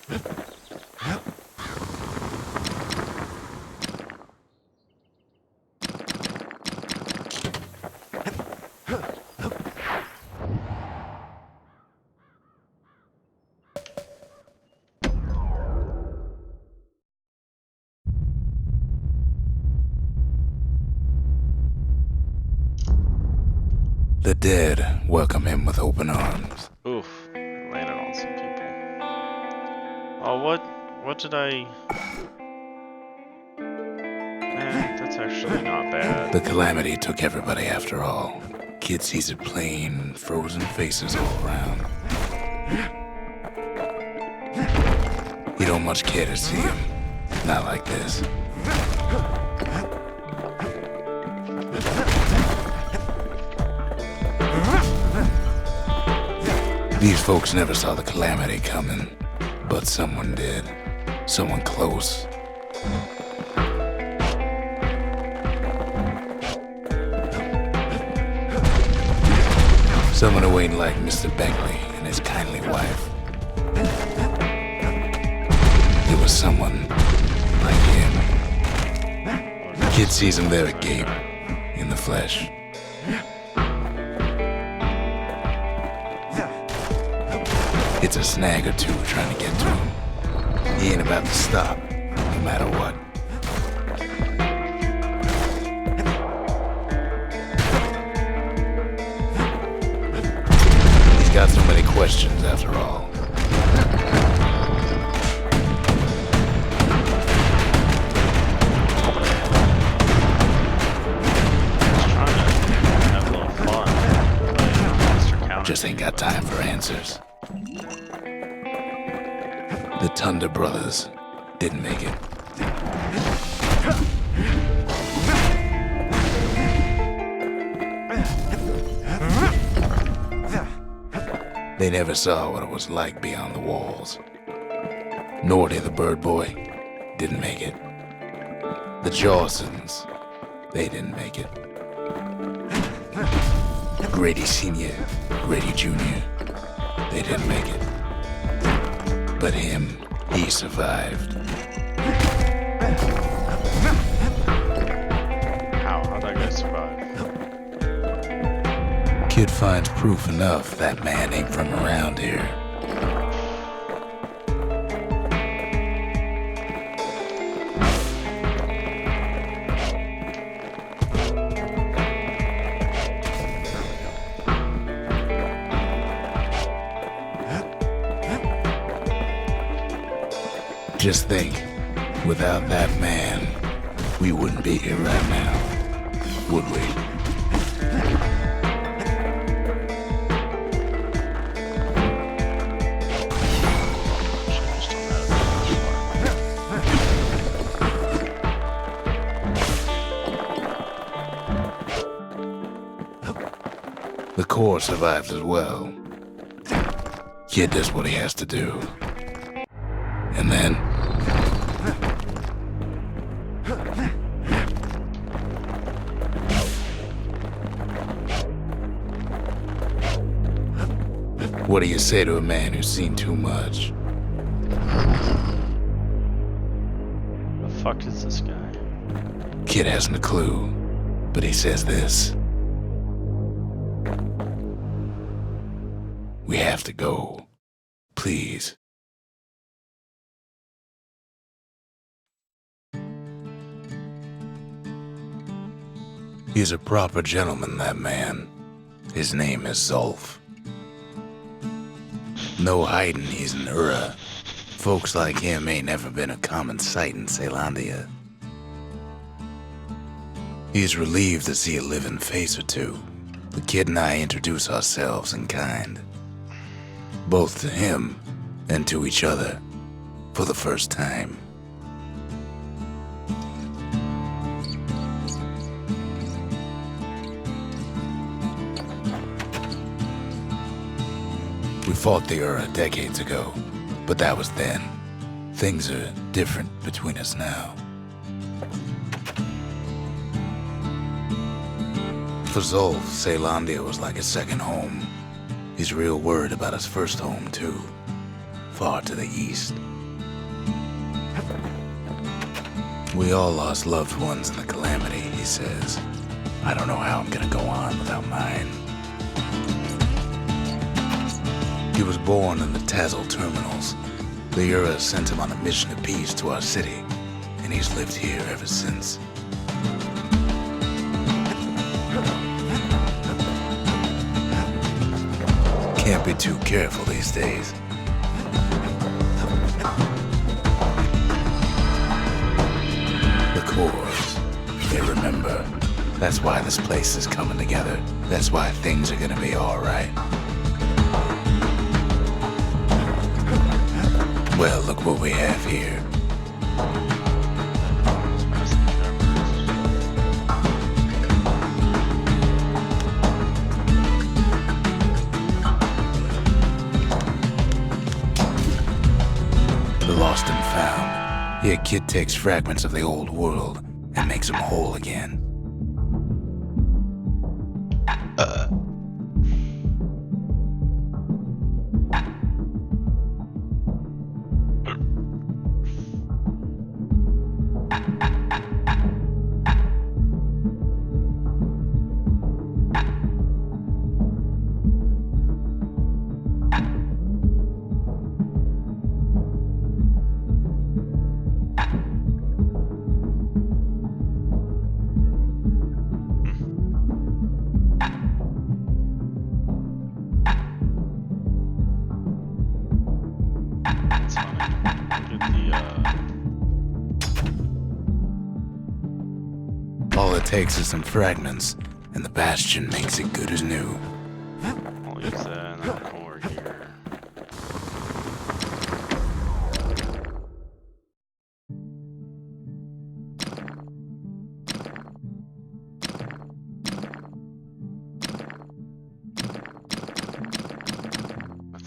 Speaker 2: The dead welcome him with open arms.
Speaker 1: Oof. Landed on some people. Oh, what did I... that's actually not bad.
Speaker 2: The calamity took everybody after all. Kid sees it plain, frozen faces all around. You don't much care to see him. Not like this. These folks never saw the calamity coming, but someone did. Someone close. Someone who ain't like Mr. Bentley and his kindly wife. It was someone like him. Kid sees him there agape, in the flesh. It's a snag or two trying to get to him. He ain't about to stop, no matter what. He's got so many questions after all.
Speaker 1: Have a little fun. Mr. Counter.
Speaker 2: Just ain't got time for answers. The Thunder brothers didn't make it. They never saw what it was like beyond the walls. Norty the bird boy didn't make it. The Jawsons, they didn't make it. Grady Sr., Grady Jr., they didn't make it. But him, he survived.
Speaker 1: How'd that guy survive?
Speaker 2: Kid finds proof enough that man ain't from around here. Just think, without that man, we wouldn't be here right now, would we? The core survives as well. Kid does what he has to do. And then... what do you say to a man who's seen too much?
Speaker 1: The fuck is this guy?
Speaker 2: Kid hasn't a clue, but he says this. We have to go. Please. He's a proper gentleman, that man. His name is Zulf. No hiding he's an Ura. Folks like him ain't never been a common sight in Caelondia. He's relieved to see a living face or two. The kid and I introduce ourselves in kind. Both to him and to each other for the first time. We fought the Ura decades ago, but that was then. Things are different between us now. For Zulf, Caelondia was like a second home. He's real worried about his first home, too. Far to the east. We all lost loved ones in the calamity, he says. I don't know how I'm gonna go on without mine. He was born in the Tazzle terminals. The Ura sent him on a mission of peace to our city, and he's lived here ever since. Can't be too careful these days. The cores, they remember. That's why this place is coming together. That's why things are gonna be all right. Well, look what we have here. The lost and found. Here, kid takes fragments of the old world and makes them whole again. All it takes is some fragments, and the Bastion makes it good as new.
Speaker 1: I'll use that in that core here.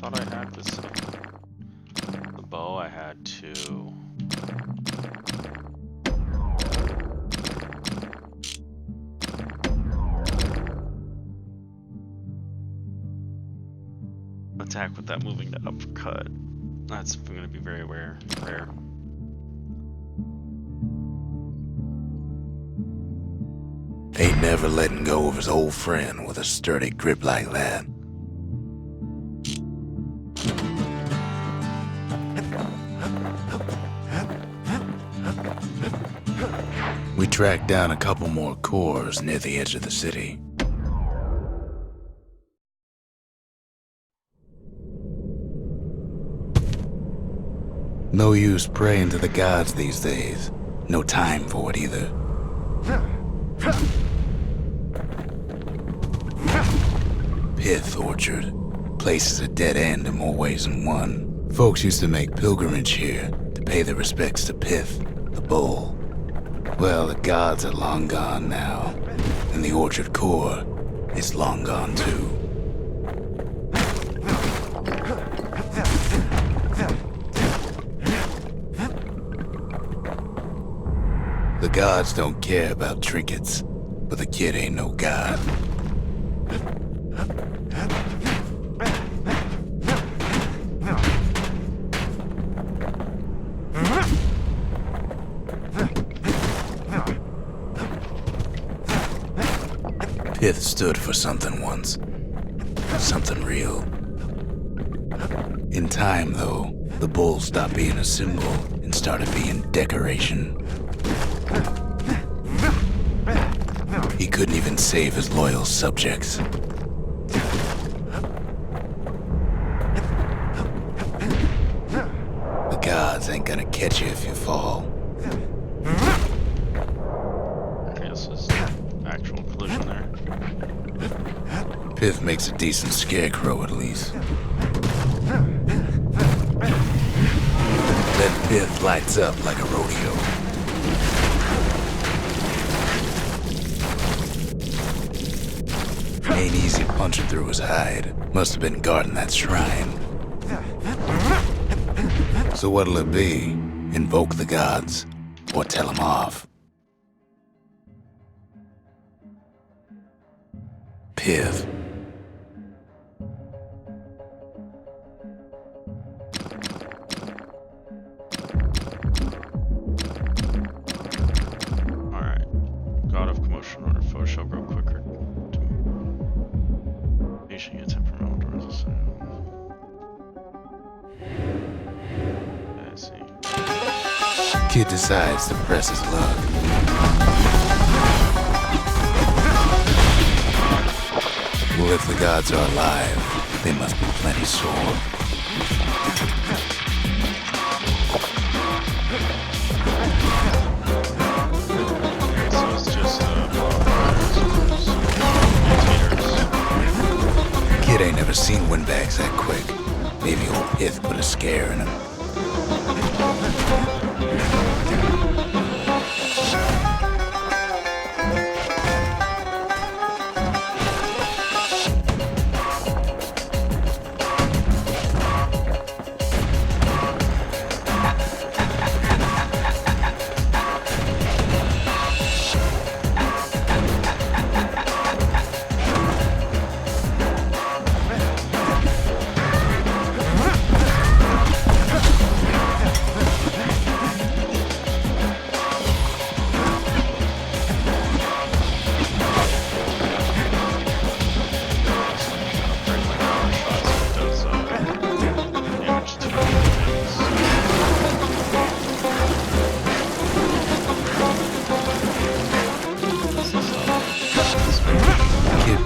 Speaker 1: thought I had this. The bow I had too. Attack with that moving to uppercut. That's going to be very rare.
Speaker 2: Ain't never letting go of his old friend with a sturdy grip like that. We tracked down a couple more cores near the edge of the city. No use praying to the gods these days. No time for it either. Pith Orchard. Place is a dead end in more ways than one. Folks used to make pilgrimage here to pay their respects to Pith, the bull. Well, the gods are long gone now, and the Orchard core is long gone too. The gods don't care about trinkets, but the kid ain't no god. Pith stood for something once. Something real. In time, though, the bull stopped being a symbol and started being decoration. He couldn't even save his loyal subjects. The gods ain't gonna catch you if you fall.
Speaker 1: Okay, this is actual collision there.
Speaker 2: Pith makes a decent scarecrow at least. Then Pith lights up like a rodeo. Ain't easy punching through his hide. Must have been guarding that shrine. So what'll it be? Invoke the gods, or tell them off? Pith.
Speaker 1: Alright. God of commotion order. Foe shall grow quicker. Nation gets temperamental doors also. I see.
Speaker 2: Kid decides to press his luck. Well, if the gods are alive, they must be plenty sore.
Speaker 1: So it's just
Speaker 2: Kid ain't never seen windbags that quick. Maybe old Pith put a scare in him.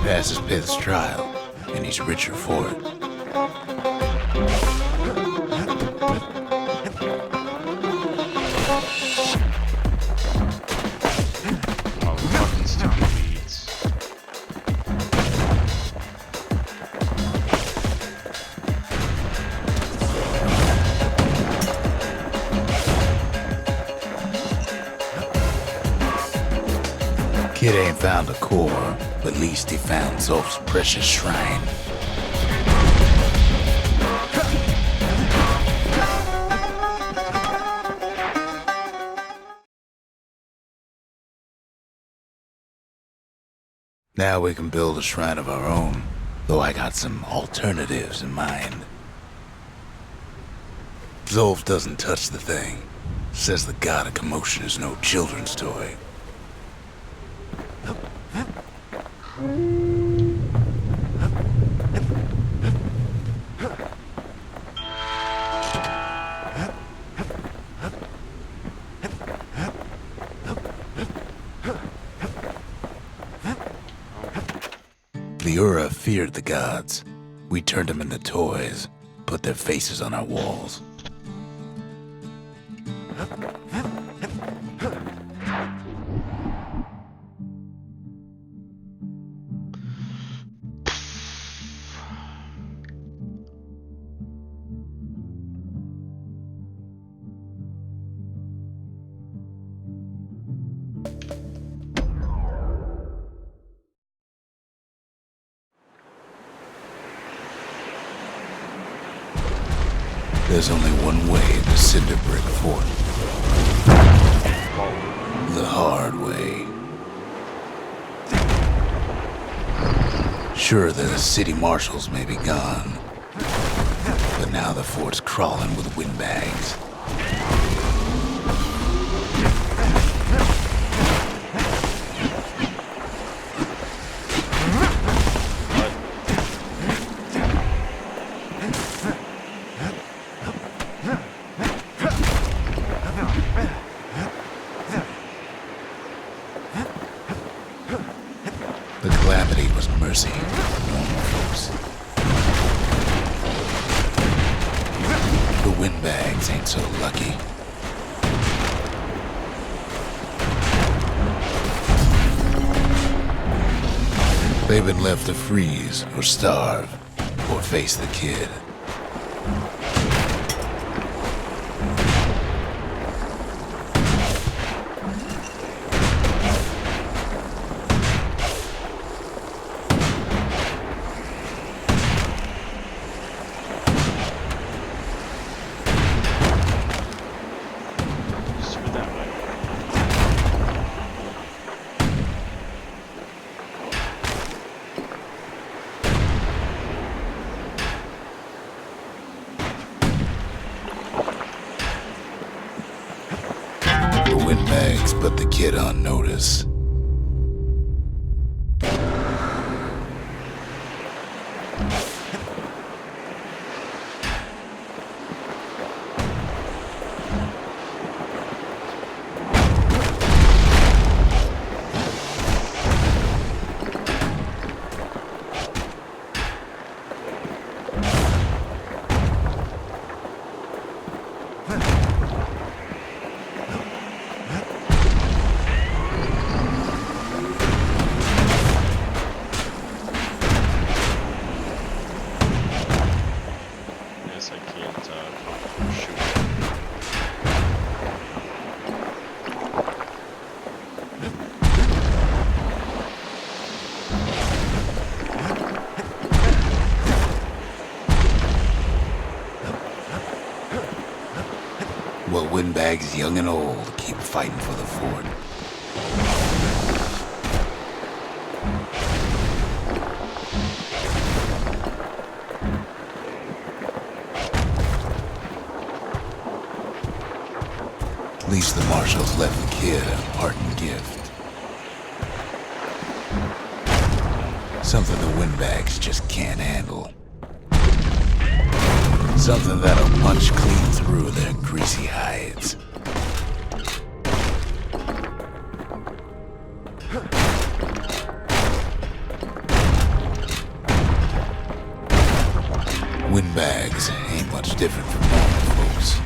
Speaker 2: Passes Pith's trial, and he's richer for it.
Speaker 1: Oh, fucking stupid weeds.
Speaker 2: Kid ain't found a core, but at least he found Zolf's precious shrine. Now we can build a shrine of our own, though I got some alternatives in mind. Zolf doesn't touch the thing. Says the god of commotion is no children's toy. The Ura feared the gods. We turned them into toys, put their faces on our walls. There's only one way to Cinder Brick Fort. The hard way. Sure, the city marshals may be gone, but now the fort's crawling with windbags. The calamity was mercy for normal folks. The windbags ain't so lucky. They've been left to freeze or starve or face the kid. Windbags put the kid on notice. Well, windbags young and old keep fighting for the fort. At least the marshals left the kid a parting gift. Something the windbags just can't handle. Something that'll punch clean through their greasy hides. Windbags ain't much different from normal folks.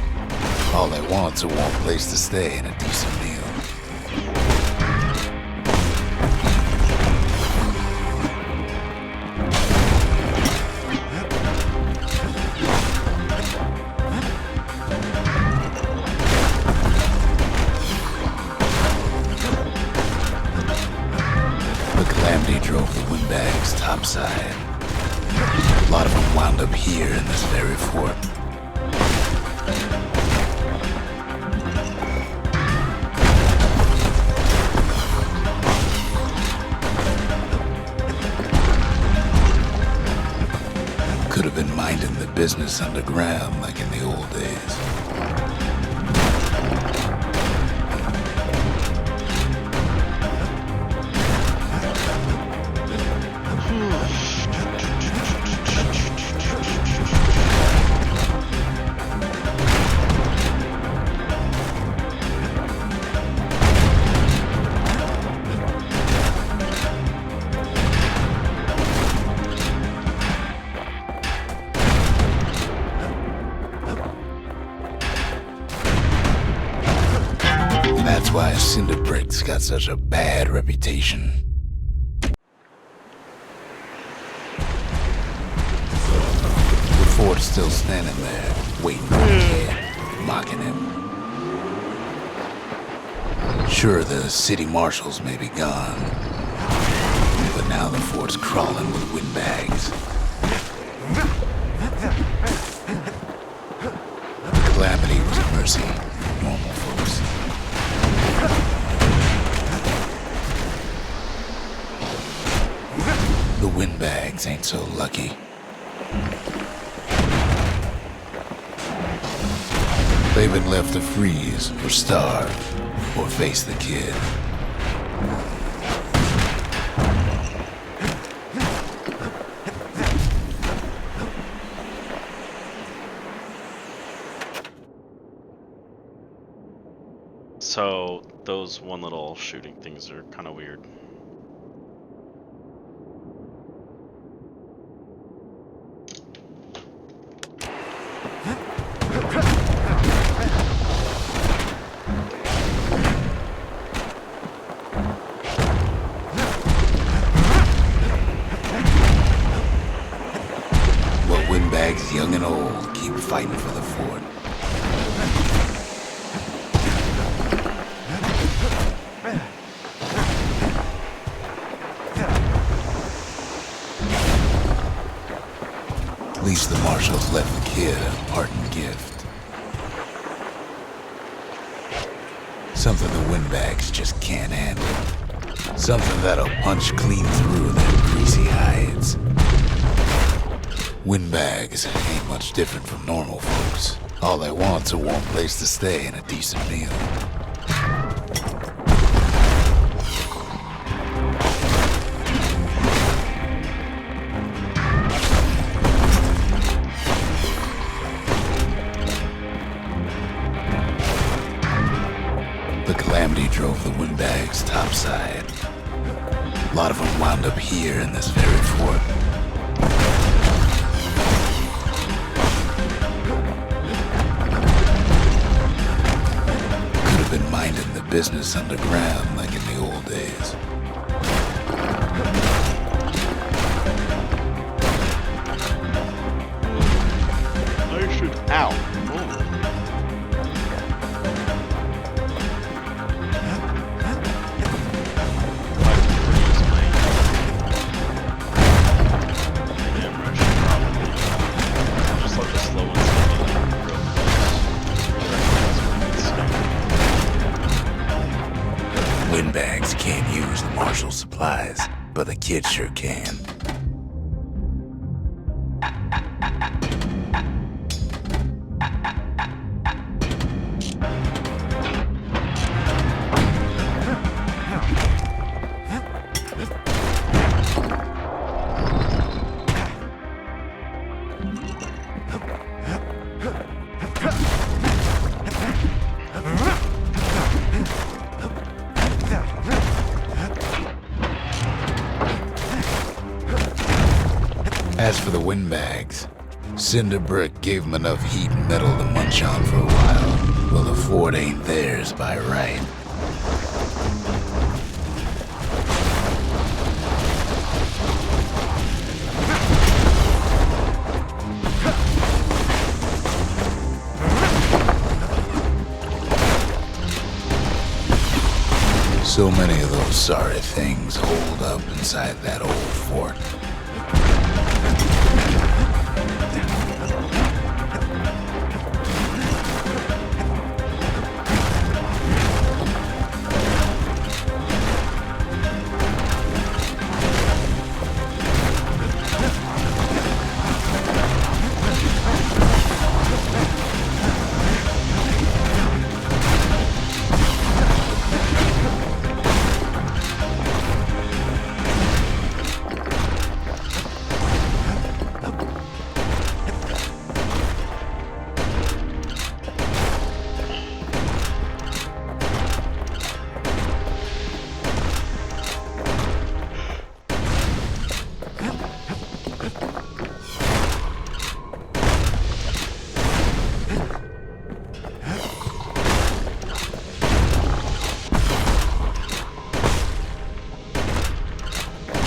Speaker 2: All they want's a warm place to stay and a decent meal. Drove the windbags topside. A lot of them wound up here in this very fort. business underground like in the old days. That's why Cinder Brick's got such a bad reputation. The fort's still standing there, waiting for the kid, mocking him. Sure, the city marshals may be gone, but now the fort's crawling with windbags. Calamity was a mercy, normal folks. The windbags ain't so lucky. They've been left to freeze or starve or face the kid.
Speaker 1: So those one little shooting things are kind of weird.
Speaker 2: Well, windbags young and old keep fighting for the fort. At least the marshals left the kid a parting gift. Something the windbags just can't handle. Something that'll punch clean through their greasy hides. Windbags ain't much different from normal folks. All they want's a warm place to stay and a decent meal. The calamity drove the windbags topside. A lot of them wound up here in this very fort. Could have been minding the business underground like in the old days.
Speaker 1: I should out.
Speaker 2: Windbags can't use the marshal supplies, but the kid sure can. As for the windbags, Cinder Brick gave them enough heat and metal to munch on for a while. Well, the fort ain't theirs by right. So many of those sorry things hold up inside that old fort.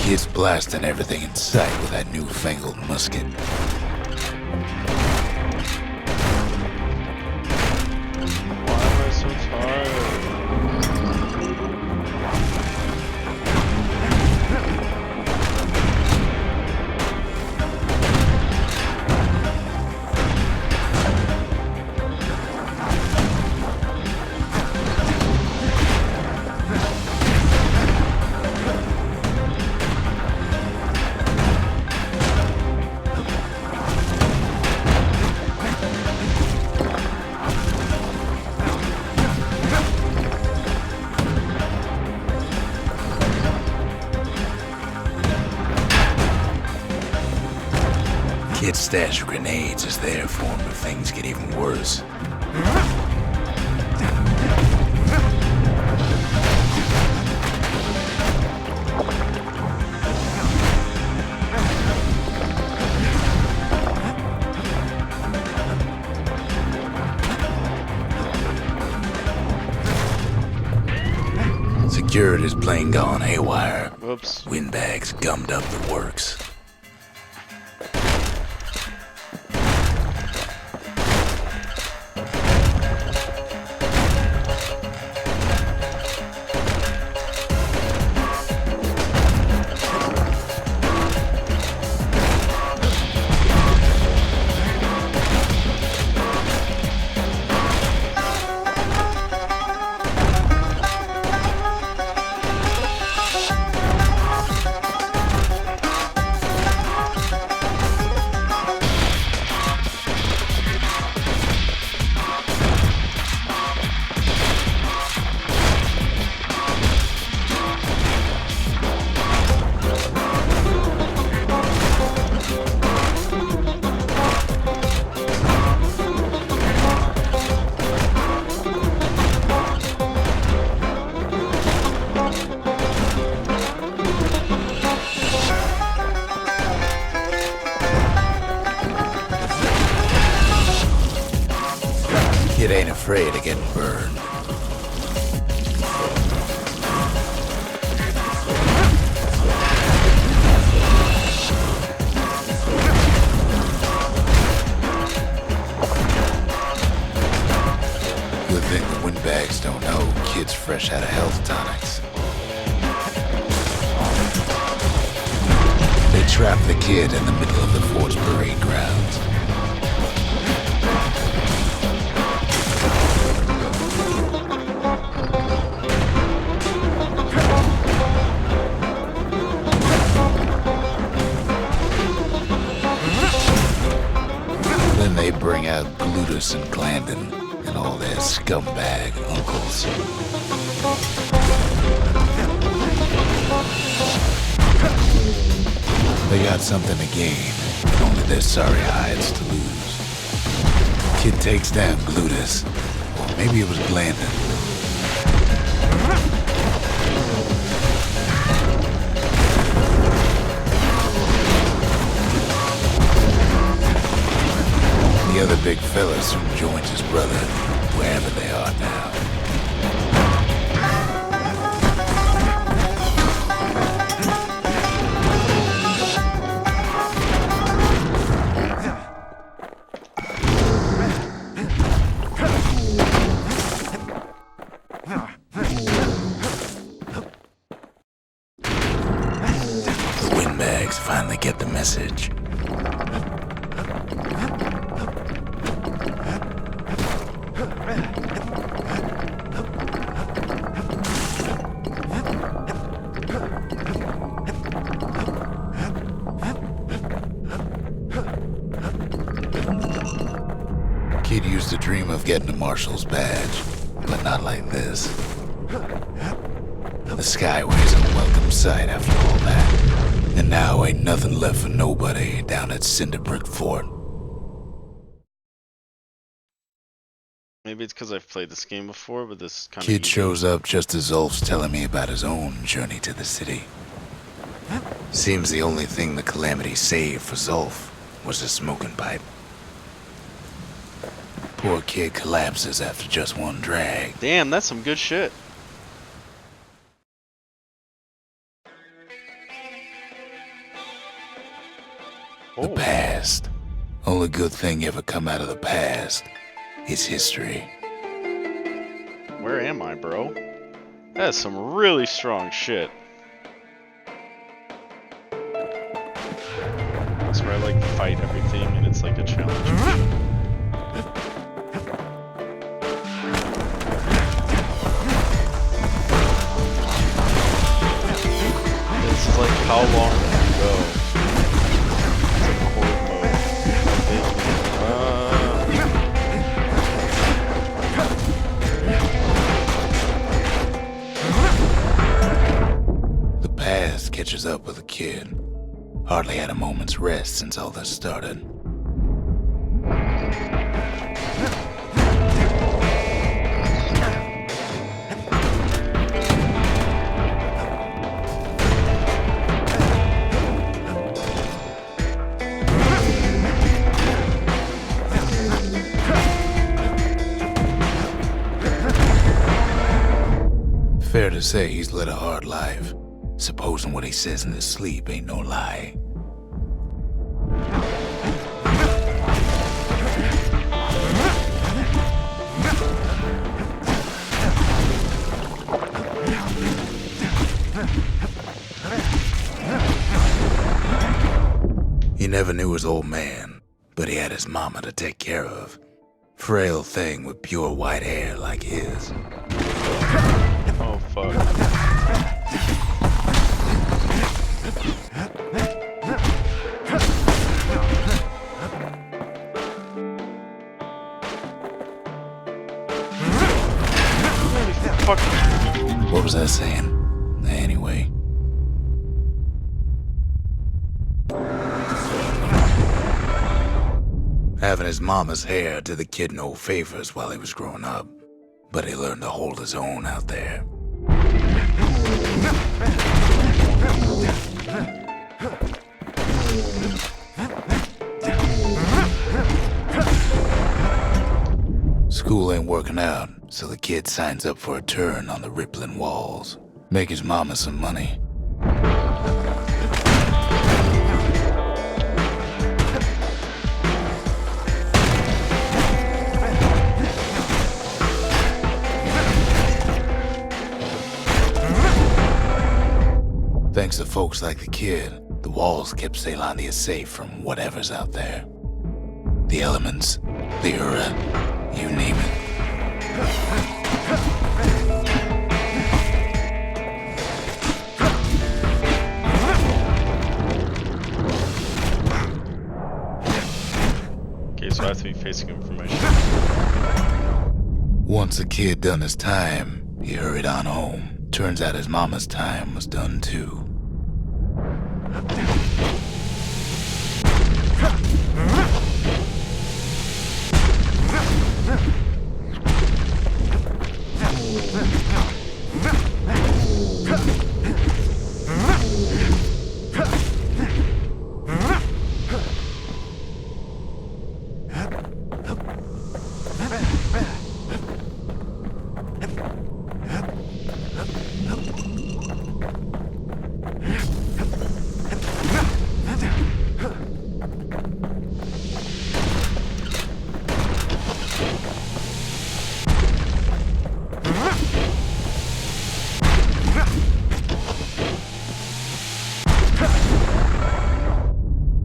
Speaker 2: Kid's blasting everything in sight with that newfangled musket.
Speaker 1: Why am I so tired?
Speaker 2: Kid's stash of grenades is there for him if things get even worse. Security's plane gone haywire.
Speaker 1: Whoops.
Speaker 2: Windbags gummed up the works. Kid ain't afraid of getting burned. Good thing the windbags don't know Kid's fresh out of health tonics. They trap the kid in the middle of the fort's parade grounds. Then they bring out Glutus and Glandon and all their scumbag uncles. They got something to gain, and only their sorry hides to lose. Kid takes down Glutus, or maybe it was Glandon. The other big fella soon joins his brother, wherever they are now. The windbags finally get the message. Kid used to dream of getting a marshal's badge, but not like this. The Skyway's a welcome sight after all that. And now ain't nothing left for nobody down at Cinderbrick Fort.
Speaker 1: Maybe it's because I've played this game before, but this kind of...
Speaker 2: Kid shows up just as Ulf's telling me about his own journey to the city. Seems the only thing the Calamity saved for Zulf was his smoking pipe. Poor kid collapses after just one drag.
Speaker 1: Damn, that's some good shit.
Speaker 2: The past. Only good thing ever come out of the past is history.
Speaker 1: Where am I, bro? That's some really strong shit. That's where I like fight everything and it's like a challenge. This is like how long can you go? It's like horde mode.
Speaker 2: The past catches up with the kid. Hardly had a moment's rest since all this started. Fair to say he's led a hard life, supposing what he says in his sleep ain't no lie. He never knew his old man, but he had his mama to take care of. Frail thing with pure white hair like his.
Speaker 1: Oh fuck.
Speaker 2: What was I saying? Anyway. Having his mama's hair did the kid no favors while he was growing up, but he learned to hold his own out there. School ain't working out, so the kid signs up for a turn on the rippling walls. Make his mama some money. Thanks to folks like the kid, the walls kept Ceylondia safe from whatever's out there. The elements, the Ura, you name it.
Speaker 1: Okay, so I have to be facing information.
Speaker 2: Once the kid done his time, he hurried on home. Turns out his mama's time was done too.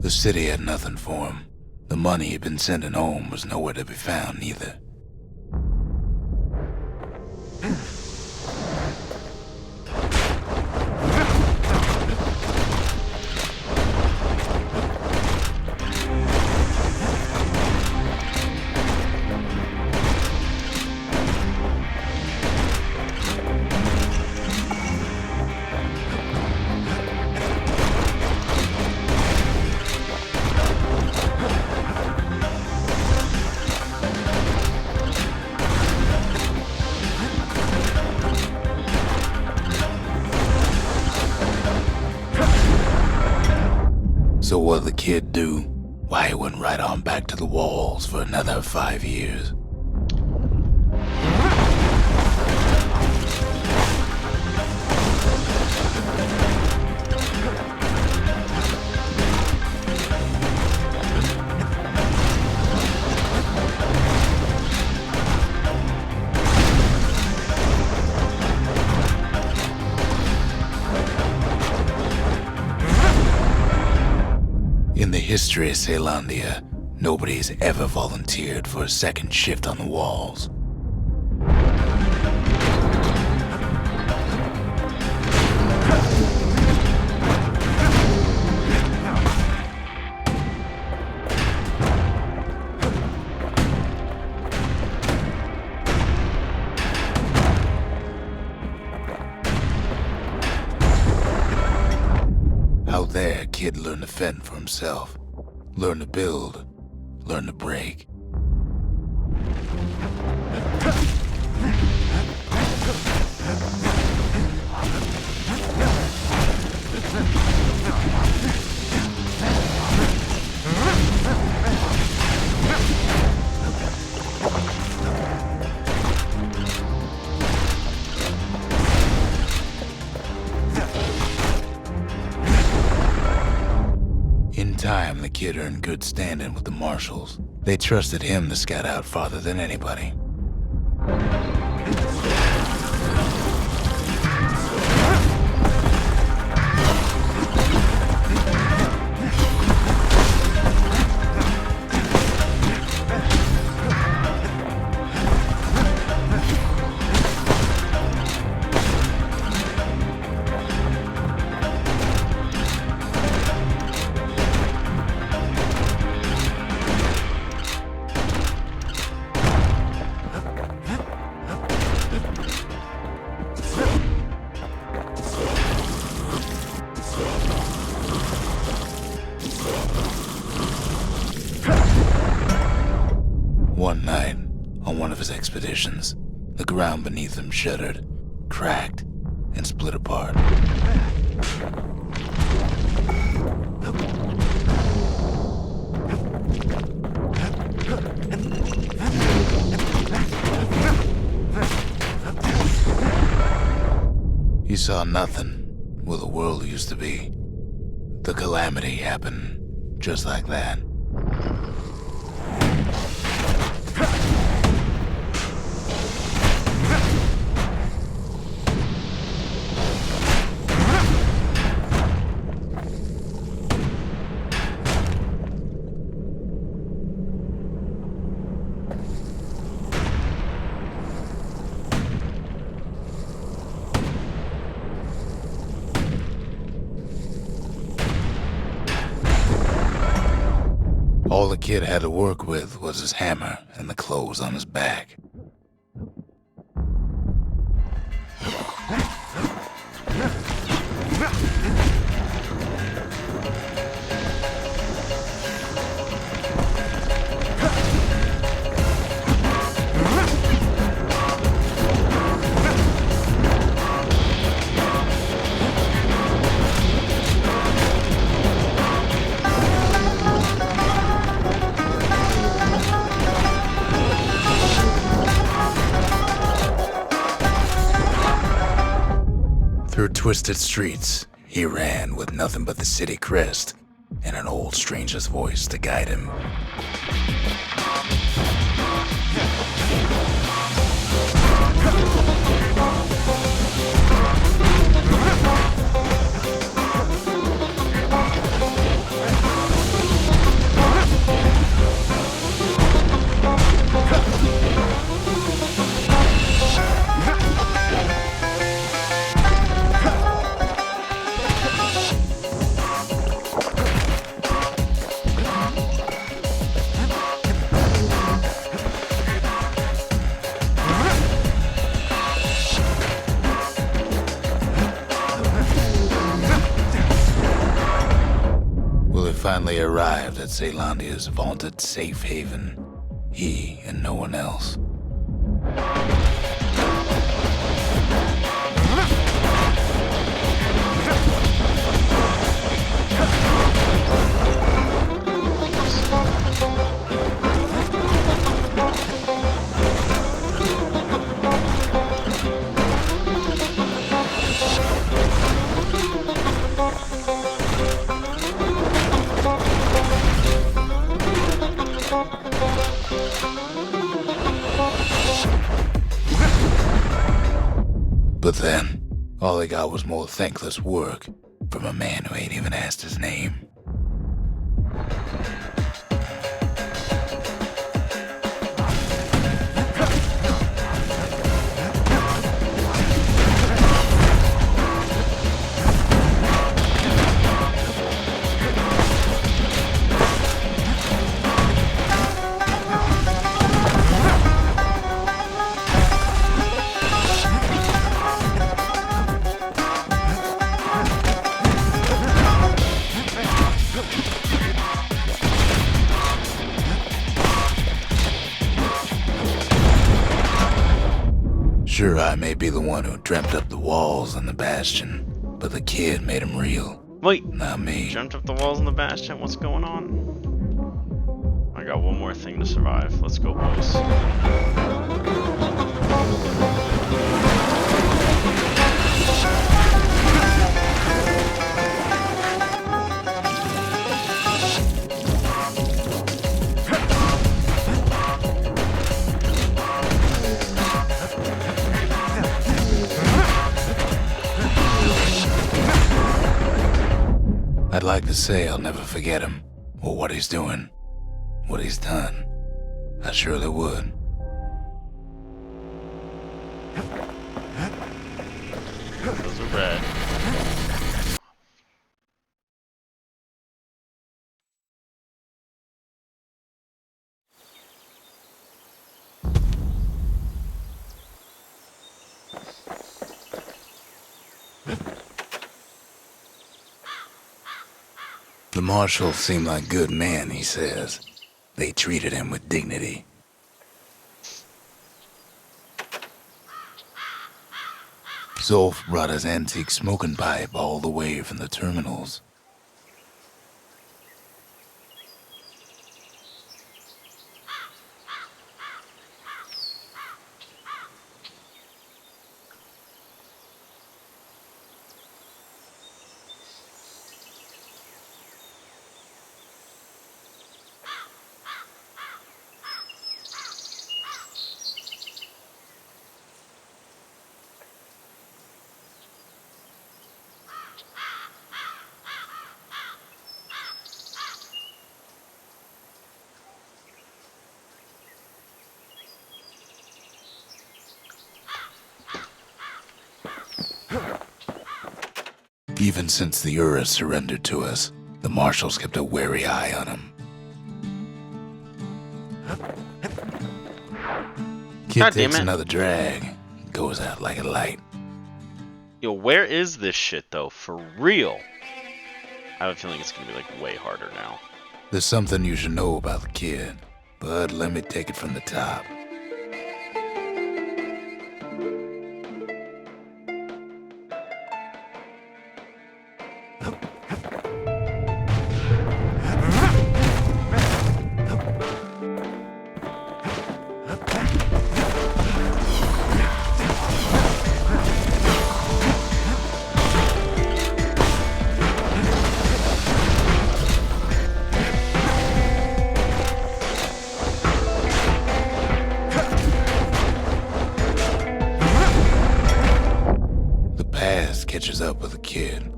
Speaker 2: The city had nothing for him. The money he'd been sending home was nowhere to be found either. So what'd the kid do? Why, he went right on back to the walls for another 5 years. history of Caelondia, nobody's ever volunteered for a second shift on the walls. Out there, kid learned to fend for himself, learn to build, learn to break. In time, the kid earned good standing with the marshals. They trusted him to scout out farther than anybody. One night, on one of his expeditions, the ground beneath him shuddered, cracked, and split apart. He saw nothing where the world used to be. The calamity happened just like that. All the kid had to work with was his hammer and the clothes on his back. Through twisted streets, he ran with nothing but the city crest and an old stranger's voice to guide him. Finally arrived at Caelondia's vaunted safe haven. He and no one else. But then, all they got was more thankless work from a man who ain't even asked his name. Sure, I may be the one who dreamt up the walls and the Bastion, but the kid made them real.
Speaker 1: Wait,
Speaker 2: Not me.
Speaker 1: jumped up the walls in the Bastion? What's going on? I got one more thing to survive. Let's go, boys.
Speaker 2: I'd like to say I'll never forget him, or what he's doing, what he's done. I surely would.
Speaker 1: Those are red.
Speaker 2: The marshals seem like good men, he says. They treated him with dignity. Zolf brought his antique smoking pipe all the way from the terminals. Even since the Urus surrendered to us, the marshals kept a wary eye on him. Kid
Speaker 1: God damn
Speaker 2: takes
Speaker 1: it.
Speaker 2: another drag, goes out like a light.
Speaker 1: Yo, where is this shit though? For real? I have a feeling it's gonna be like way harder now.
Speaker 2: There's something you should know about the kid, but let me take it from the top. Catches up with the kid.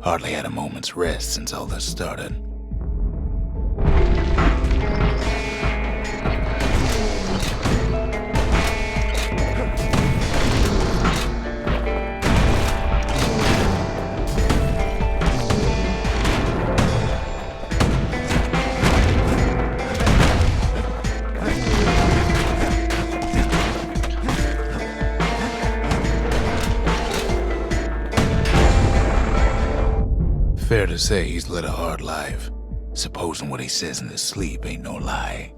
Speaker 2: Hardly had a moment's rest since all this started. Fair to say he's led a hard life, supposing what he says in his sleep ain't no lie.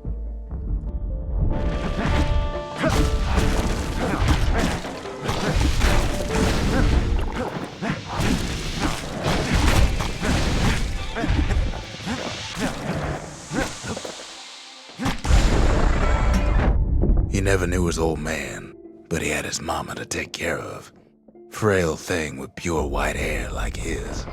Speaker 2: He never knew his old man, but he had his mama to take care of. Frail thing with pure white hair like his.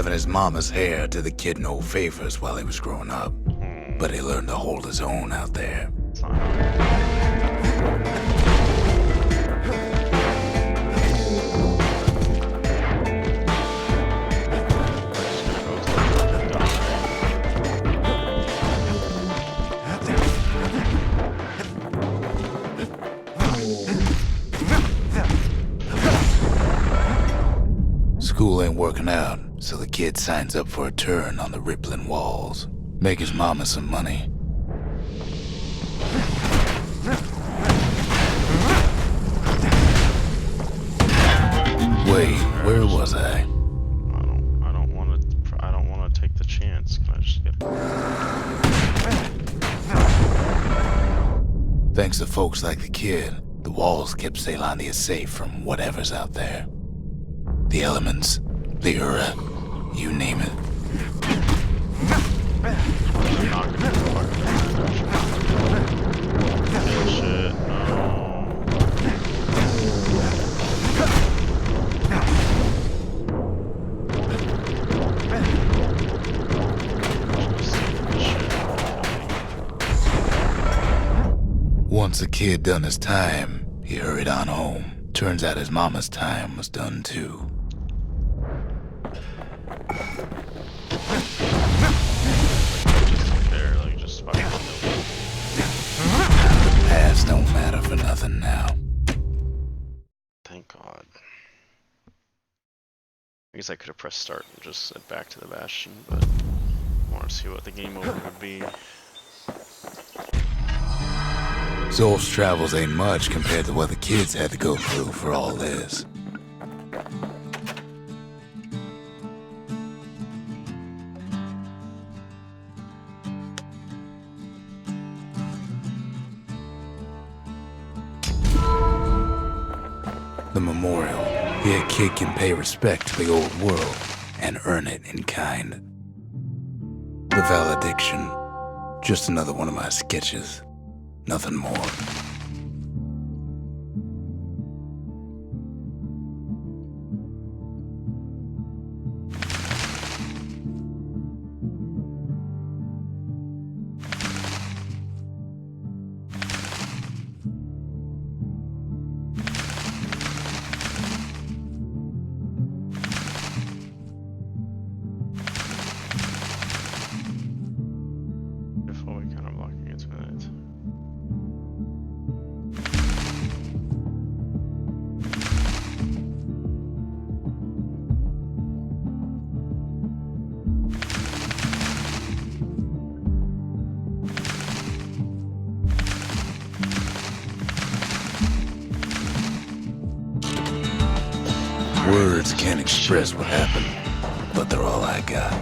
Speaker 2: Having his mama's hair did the kid no favors while he was growing up, but he learned to hold his own out there.
Speaker 1: It's not hard.
Speaker 2: School ain't working out, so the kid signs up for a turn on the rippling walls. Make his mama some money. Wait, where was I?
Speaker 1: I don't want to take the chance. Can I just get?
Speaker 2: Thanks to folks like the kid, the walls kept Ceylondia safe from whatever's out there. The elements, the Ura, you name it.
Speaker 1: I'm not gonna get shit.
Speaker 2: Once the kid done his time, he hurried on home. Turns out his mama's time was done too. Past don't matter for nothing now.
Speaker 1: Thank God. I guess I could have pressed start and just said back to the Bastion, but I want to see what the game over would be.
Speaker 2: Zolf's travels ain't much compared to what the kids had to go through for all this. The memorial. Here a kid can pay respect to the old world and earn it in kind. The valediction. Just another one of my sketches. Nothing more. Words can't express what happened, but they're all I got.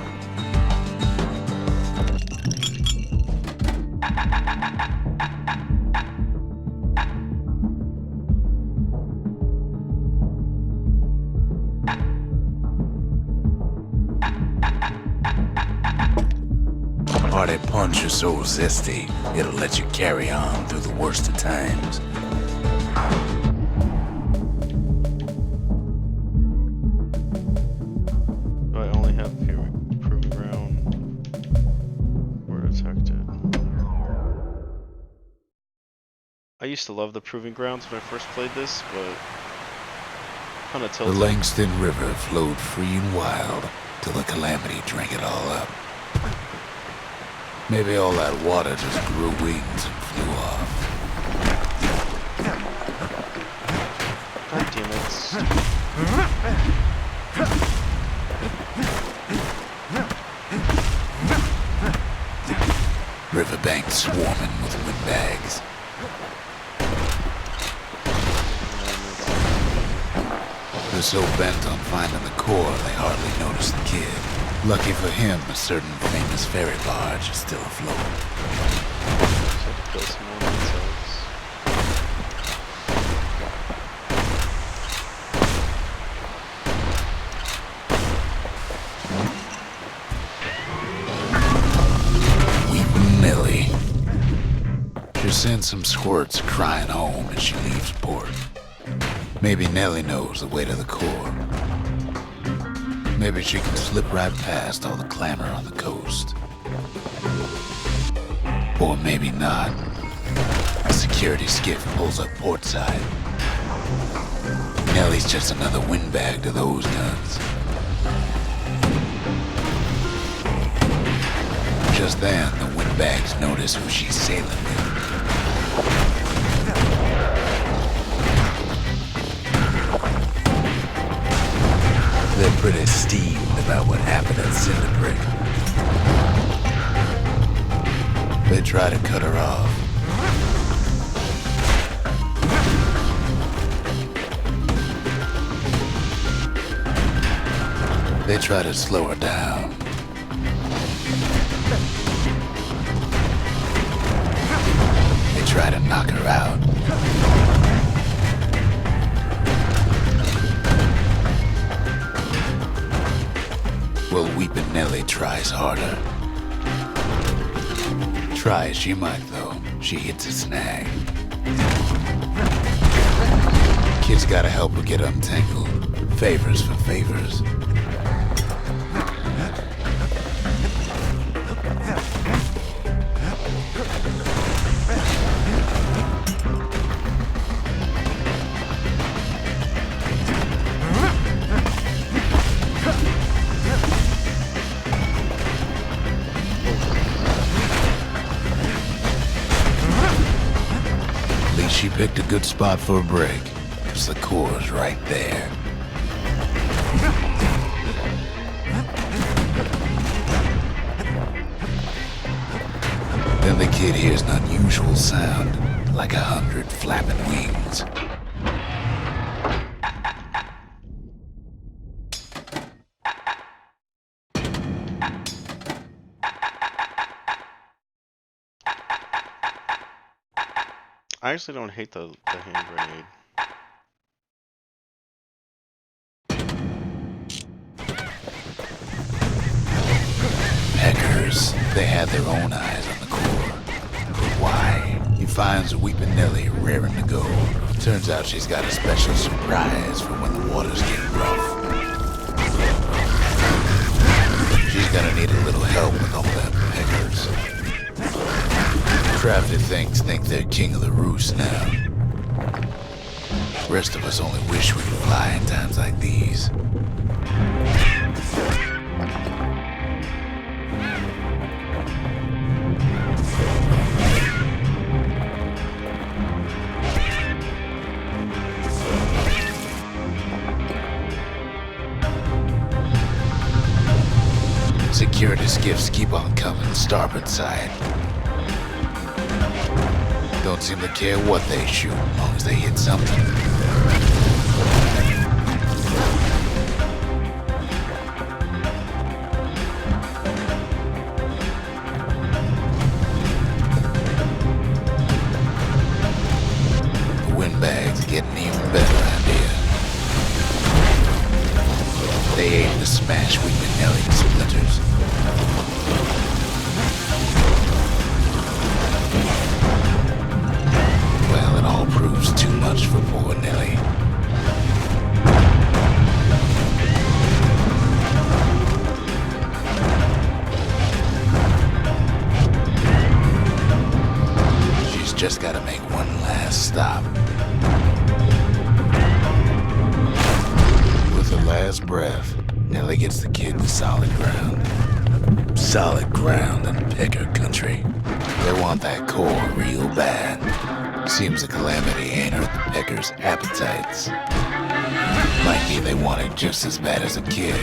Speaker 2: Hearty punch is so zesty, it'll let you carry on through the worst of times.
Speaker 1: I used to love the Proving Grounds when I first played this, but kind of
Speaker 2: The
Speaker 1: tilted.
Speaker 2: Langston River flowed free and wild till the calamity drank it all up. Maybe all that water just grew wings and flew off.
Speaker 1: God damn it.
Speaker 2: Riverbank swarming with windbags. They're so bent on finding the core, they hardly notice the kid. Lucky for him, a certain famous ferry barge is still afloat. Weeping Nellie. She sends some squirts crying home as she leaves port. Maybe Nellie knows the way to the core. Maybe she can slip right past all the clamor on the coast. Or maybe not. A security skiff pulls up portside. Nellie's just another windbag to those guns. Just then, the windbags notice who she's sailing with. They're pretty steamed about what happened at Cinderbrick. They try to cut her off. They try to slow her down. They try to knock her out. Well, Weepin' Nellie tries harder. Try as she might, though, she hits a snag. Kid's gotta help her get untangled. Favors for favors. She picked a good spot for a break, because the core's right there. Then the kid hears an unusual sound, like 100 flapping wings.
Speaker 1: I actually don't hate the hand grenade.
Speaker 2: Peckers, they had their own eyes on the core. But why? He finds Weepin' Nellie raring to go. Turns out she's got a special surprise for when the waters get rough. She's gonna need a little help with all them peckers. Crafty things think they're king of the roost now. Rest of us only wish we could fly in times like these. Security skiffs keep on coming starboard side. Don't seem to care what they shoot, as long as they hit something. The windbags are getting even better out here. They aim to smash Weepin' Nellie to splinters. Proves too much for poor Nellie. She's just gotta make one last stop. With her last breath, Nellie gets the kid to solid ground. Solid ground in Pecker country. They want that core real bad. Seems the calamity ain't hurt the Peckers' appetites. Might be they want it just as bad as a kid.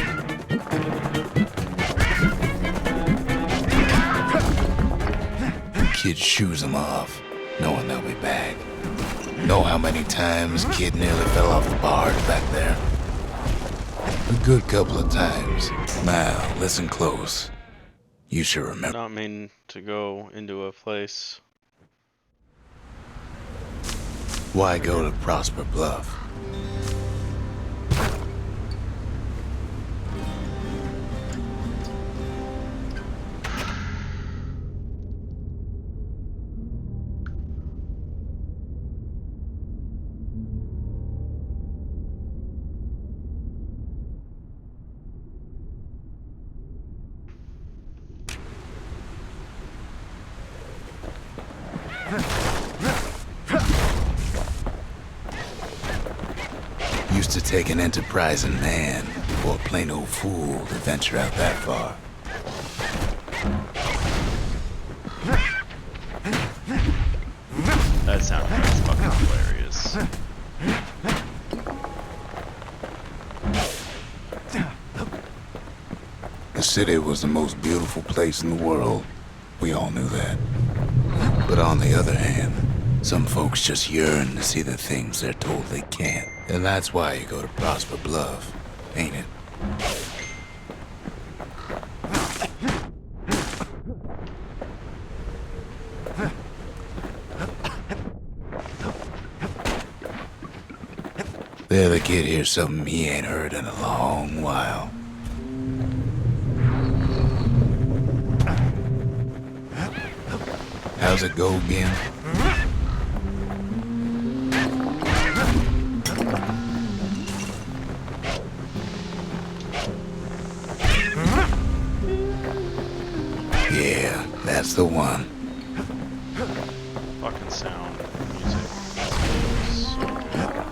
Speaker 2: Kid shoos them off, knowing they'll be back. Know how many times Kid nearly fell off the barge back there? A good couple of times. Now, listen close. You should remember.
Speaker 1: Not mean to go into a place.
Speaker 2: Why go to Prosper Bluff? to take an enterprising man or a plain old fool to venture out that far.
Speaker 1: That soundtrack's fucking hilarious.
Speaker 2: The city was the most beautiful place in the world. We all knew that. But on the other hand, some folks just yearn to see the things they're told they can't. And that's why you go to Prosper Bluff, ain't it? The other kid hears something he ain't heard in a long while. How's it go again? Yeah, that's the one.
Speaker 1: Fucking sound, music. So good.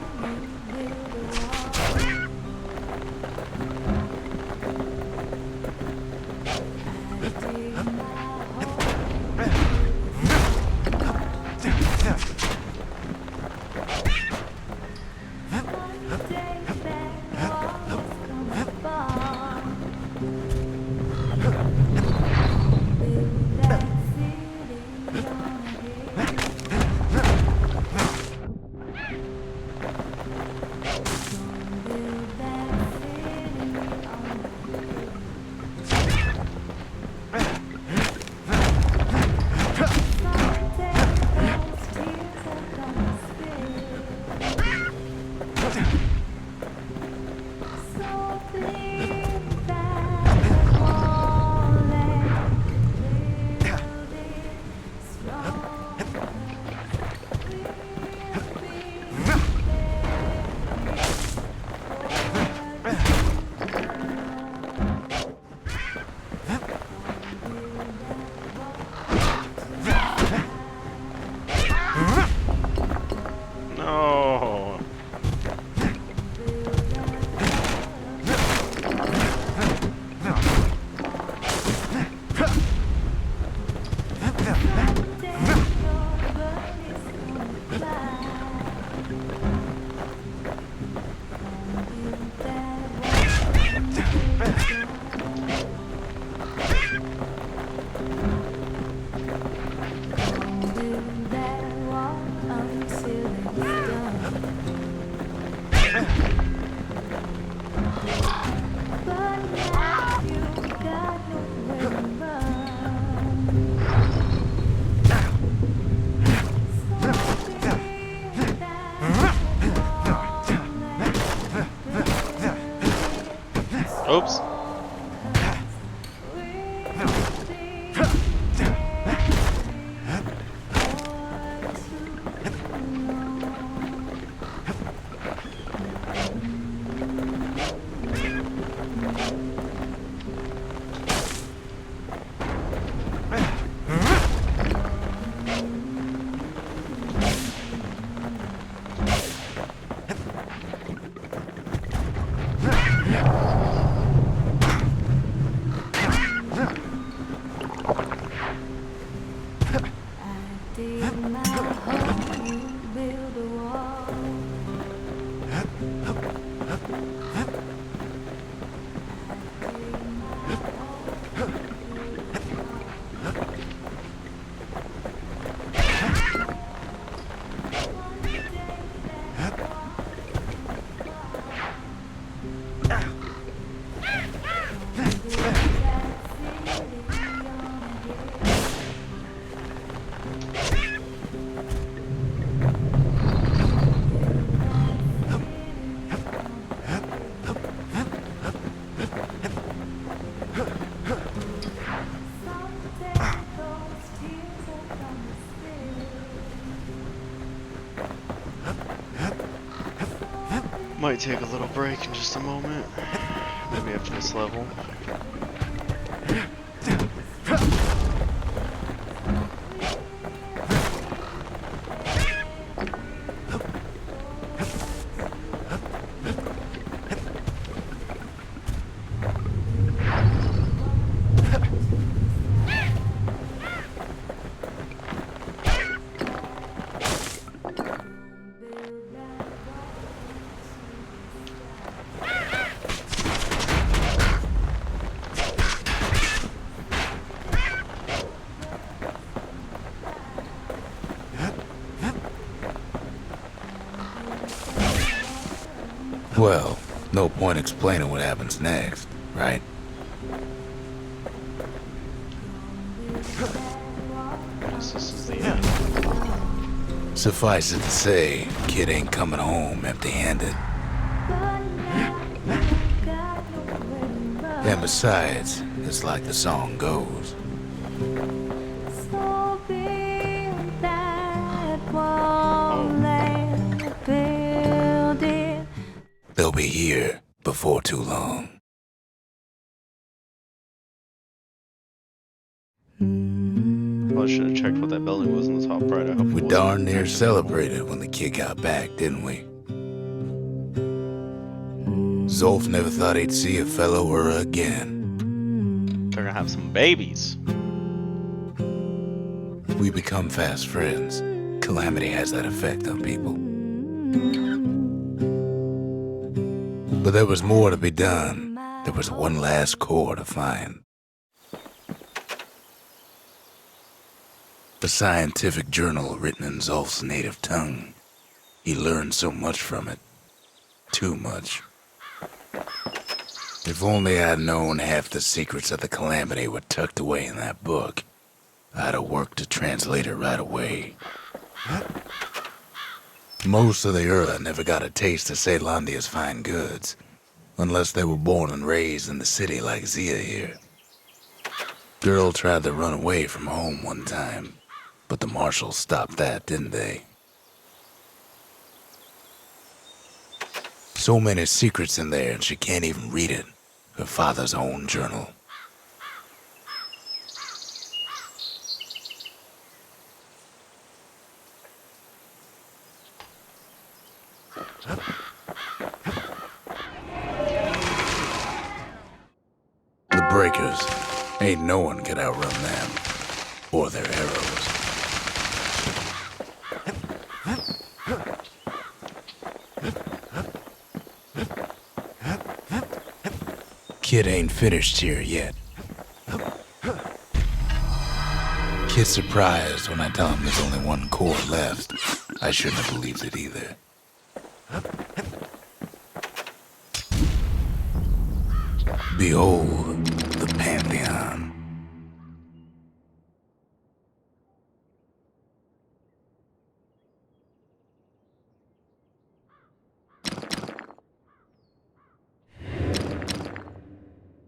Speaker 1: No. Oops. Might take a little break in just a moment. Maybe after this level.
Speaker 2: Well, no point explaining what happens next, right?
Speaker 1: Guess this is the end.
Speaker 2: Suffice it to say, kid ain't coming home empty-handed. And besides, it's like the song goes. They'll be here before too long.
Speaker 1: I should have checked what that building was in the top right. I hope
Speaker 2: We
Speaker 1: it wasn't
Speaker 2: darn near
Speaker 1: accidental.
Speaker 2: celebrated when the kid got back, didn't we? Zolf never thought he'd see a fellow her again.
Speaker 1: They're gonna have some babies.
Speaker 2: We become fast friends. Calamity has that effect on people. But there was more to be done. There was one last core to find. A scientific journal written in Zolf's native tongue. He learned so much from it. Too much. If only I'd known half the secrets of the Calamity were tucked away in that book, I'd have worked to translate it right away. Most of the Ura never got a taste of Ceylondia's fine goods, unless they were born and raised in the city like Zia here. Girl tried to run away from home one time, but the marshals stopped that, didn't they? So many secrets in there and she can't even read it. Her father's own journal. The Breakers. Ain't no one could outrun them. Or their arrows. Kid ain't finished here yet. Kid's surprised when I tell him there's only one core left. I shouldn't have believed it either. Behold, the Pantheon.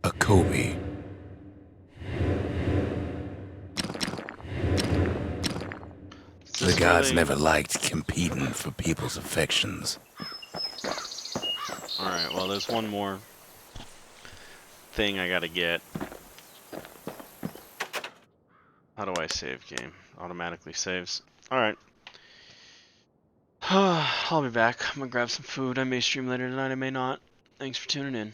Speaker 2: A Kobe. The gods never liked competing for people's affections.
Speaker 1: Alright, well, there's one more thing I gotta get. How do I save game? Automatically saves. Alright. I'll be back. I'm gonna grab some food. I may stream later tonight, I may not. Thanks for tuning in.